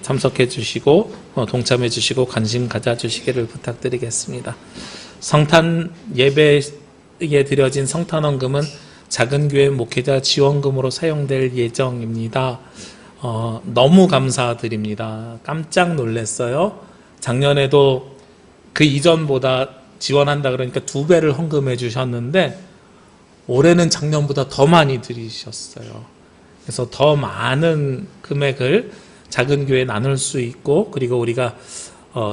참석해 주시고 동참해 주시고 관심 가져 주시기를 부탁드리겠습니다. 성탄 예배에 드려진 성탄원금은 작은교회 목회자 지원금으로 사용될 예정입니다. 너무 감사드립니다. 깜짝 놀랐어요. 작년에도 그 이전보다 지원한다 그러니까 2배를 헌금해 주셨는데 올해는 작년보다 더 많이 드리셨어요. 그래서 더 많은 금액을 작은 교회에 나눌 수 있고, 그리고 우리가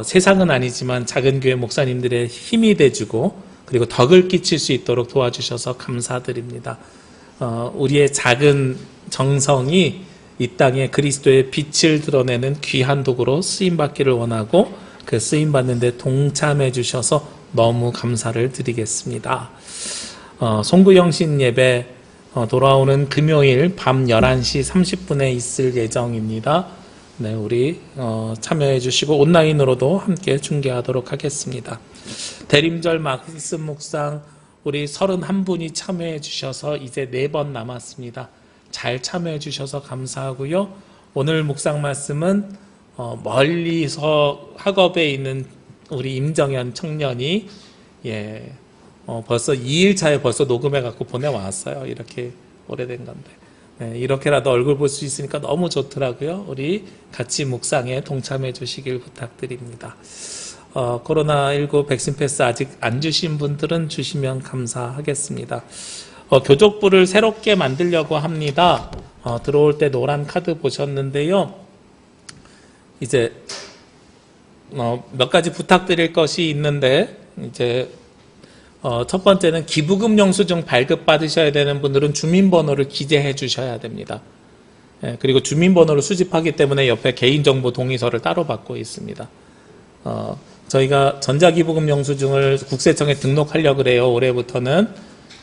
세상은 아니지만 작은 교회 목사님들의 힘이 돼주고 그리고 덕을 끼칠 수 있도록 도와주셔서 감사드립니다. 우리의 작은 정성이 이 땅에 그리스도의 빛을 드러내는 귀한 도구로 쓰임받기를 원하고 그 쓰임받는 데 동참해 주셔서 너무 감사를 드리겠습니다. 송구영신 예배 돌아오는 금요일 밤 11시 30분에 있을 예정입니다. 네, 우리 참여해 주시고 온라인으로도 함께 중계하도록 하겠습니다. 대림절 말씀 묵상 우리 31분이 참여해 주셔서 이제 4번 남았습니다. 잘 참여해 주셔서 감사하고요. 오늘 묵상 말씀은 멀리서 학업에 있는 우리 임정현 청년이 벌써 2일차에 벌써 녹음해 갖고 보내왔어요. 이렇게 오래된 건데. 네, 이렇게라도 얼굴 볼 수 있으니까 너무 좋더라고요. 우리 같이 묵상에 동참해 주시길 부탁드립니다. 코로나19 백신 패스 아직 안 주신 분들은 주시면 감사하겠습니다. 교족부를 새롭게 만들려고 합니다. 들어올 때 노란 카드 보셨는데요. 이제 몇 가지 부탁드릴 것이 있는데 이제 첫 번째는 기부금 영수증 발급 받으셔야 되는 분들은 주민번호를 기재해 주셔야 됩니다. 그리고 주민번호를 수집하기 때문에 옆에 개인정보 동의서를 따로 받고 있습니다. 저희가 전자기부금 영수증을 국세청에 등록하려고 그래요. 올해부터는.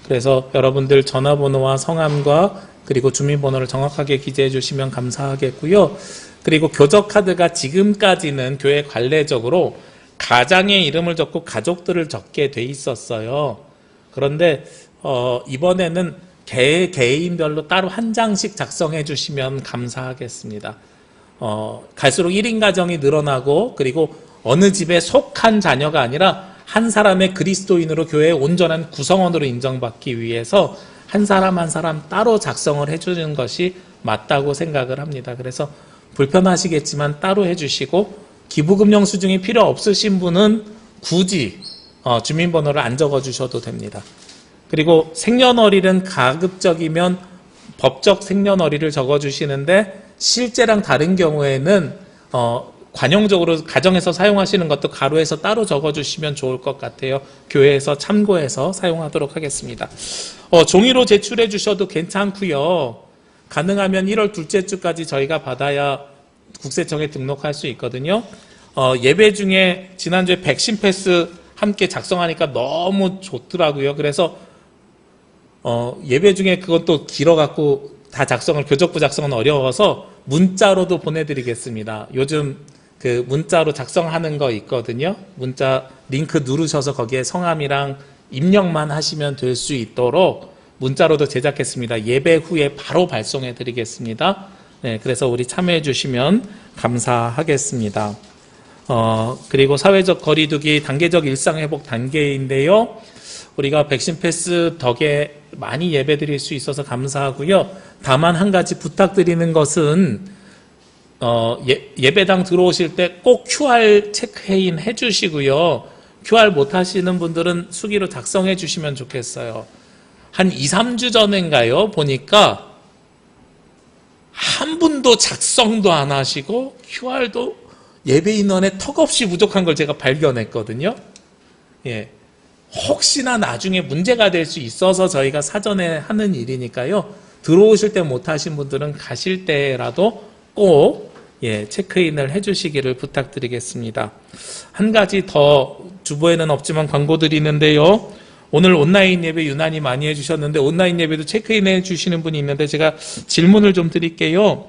그래서 여러분들 전화번호와 성함과 그리고 주민번호를 정확하게 기재해 주시면 감사하겠고요. 그리고 교적카드가 지금까지는 교회 관례적으로 가장의 이름을 적고 가족들을 적게 돼 있었어요. 그런데 이번에는 개인별로 따로 한 장씩 작성해 주시면 감사하겠습니다. 갈수록 1인 가정이 늘어나고 그리고 어느 집에 속한 자녀가 아니라 한 사람의 그리스도인으로 교회의 온전한 구성원으로 인정받기 위해서 한 사람 한 사람 따로 작성을 해주는 것이 맞다고 생각을 합니다. 그래서 불편하시겠지만 따로 해주시고 기부금 영수증이 필요 없으신 분은 굳이 주민번호를 안 적어주셔도 됩니다. 그리고 생년월일은 가급적이면 법적 생년월일을 적어주시는데 실제랑 다른 경우에는 관용적으로 가정에서 사용하시는 것도 가로해서 따로 적어주시면 좋을 것 같아요. 교회에서 참고해서 사용하도록 하겠습니다. 종이로 제출해 주셔도 괜찮고요. 가능하면 1월 둘째 주까지 저희가 받아야 국세청에 등록할 수 있거든요. 예배 중에 지난주에 백신 패스 함께 작성하니까 너무 좋더라고요. 그래서 예배 중에 그것도 길어갖고 다 작성을 교적부 작성은 어려워서 문자로도 보내드리겠습니다. 요즘 그 문자로 작성하는 거 있거든요. 문자 링크 누르셔서 거기에 성함이랑 입력만 하시면 될 수 있도록 문자로도 제작했습니다. 예배 후에 바로 발송해 드리겠습니다. 네, 그래서 우리 참여해 주시면 감사하겠습니다. 그리고 사회적 거리두기 단계적 일상회복 단계인데요. 우리가 백신 패스 덕에 많이 예배 드릴 수 있어서 감사하고요. 다만 한 가지 부탁드리는 것은 예배당 들어오실 때 꼭 QR 체크인 해주시고요. QR 못 하시는 분들은 수기로 작성해 주시면 좋겠어요. 한 2, 3주 전인가요? 보니까 한 분도 작성도 안 하시고 QR도 예배 인원에 턱없이 부족한 걸 제가 발견했거든요. 예. 혹시나 나중에 문제가 될 수 있어서 저희가 사전에 하는 일이니까요. 들어오실 때 못 하신 분들은 가실 때라도 꼭 체크인을 해주시기를 부탁드리겠습니다. 한 가지 더 주보에는 없지만 광고 드리는데요. 오늘 온라인 예배 유난히 많이 해주셨는데 온라인 예배도 체크인 해주시는 분이 있는데 제가 질문을 좀 드릴게요.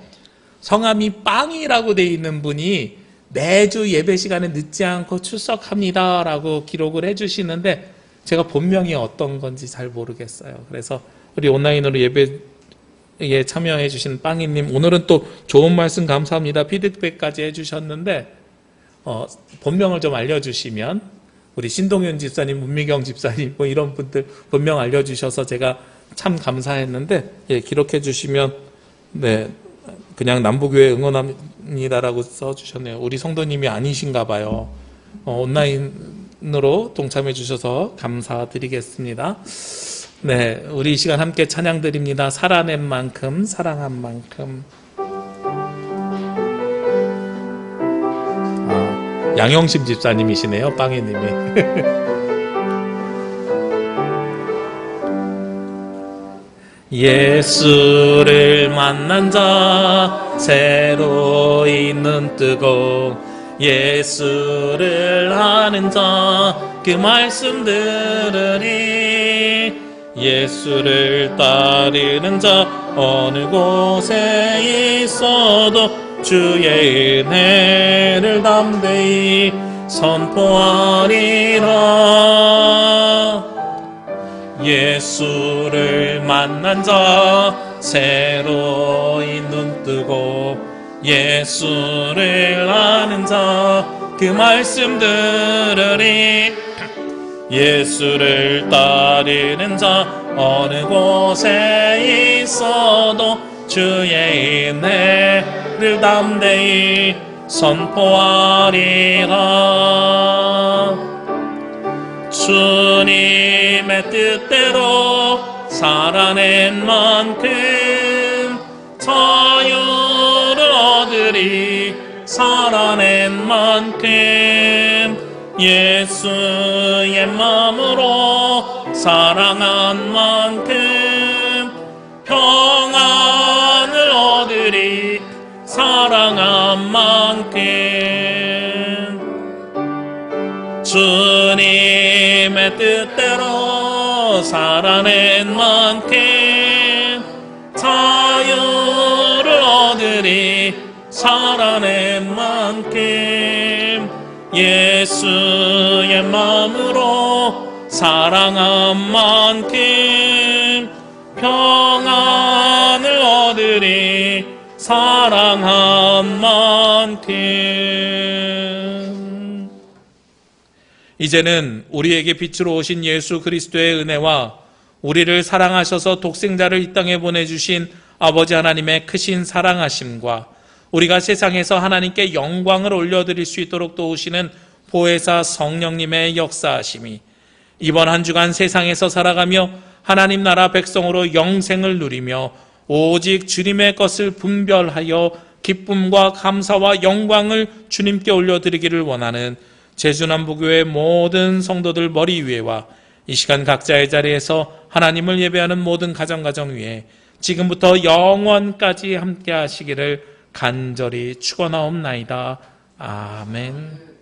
성함이 빵이라고 돼 있는 분이 매주 예배 시간에 늦지 않고 출석합니다 라고 기록을 해주시는데 제가 본명이 어떤 건지 잘 모르겠어요. 그래서 우리 온라인으로 예배에 참여해 주신 빵이님, 오늘은 또 좋은 말씀 감사합니다. 피드백까지 해주셨는데 본명을 좀 알려주시면, 우리 신동윤 집사님, 문미경 집사님 뭐 이런 분들 본명 알려주셔서 제가 참 감사했는데, 예, 기록해 주시면, 네, 그냥 남부교회 응원합니다라고 써주셨네요. 우리 성도님이 아니신가 봐요. 온라인으로 동참해 주셔서 감사드리겠습니다. 네, 우리 이 시간 함께 찬양 드립니다. 살아낸 만큼, 사랑한 만큼. 양영심 집사님이시네요, 빵이님이. 예수를 만난 자 새로이 눈뜨고 예수를 아는 자 그 말씀 들으리. 예수를 따르는 자 어느 곳에 있어도 주의 은혜를 담대히 선포하리라. 예수를 만난 자 새로이 눈뜨고 예수를 아는 자 그 말씀 들으리. 예수를 따르는 자 어느 곳에 있어도 주의 은혜를 담대히 선포하리라. 주님의 뜻대로 살아낸 만큼 자유를 얻으리. 살아낸 만큼 예수의 마음으로 사랑한 만큼 평안을 얻으리. 사랑한 만큼 주님의 뜻대로 살아낸 만큼 자유를 얻으리. 살아낸 만큼 예수의 마음으로 사랑한 만큼 평안을 얻으리. 사랑한 만큼. 이제는 우리에게 빛으로 오신 예수 그리스도의 은혜와 우리를 사랑하셔서 독생자를 이 땅에 보내주신 아버지 하나님의 크신 사랑하심과 우리가 세상에서 하나님께 영광을 올려드릴 수 있도록 도우시는 보혜사 성령님의 역사하심이 이번 한 주간 세상에서 살아가며 하나님 나라 백성으로 영생을 누리며 오직 주님의 것을 분별하여 기쁨과 감사와 영광을 주님께 올려드리기를 원하는 제주남부교회 모든 성도들 머리 위에와 이 시간 각자의 자리에서 하나님을 예배하는 모든 가정 위에 지금부터 영원까지 함께 하시기를 간절히 축원하옵나이다. 아멘.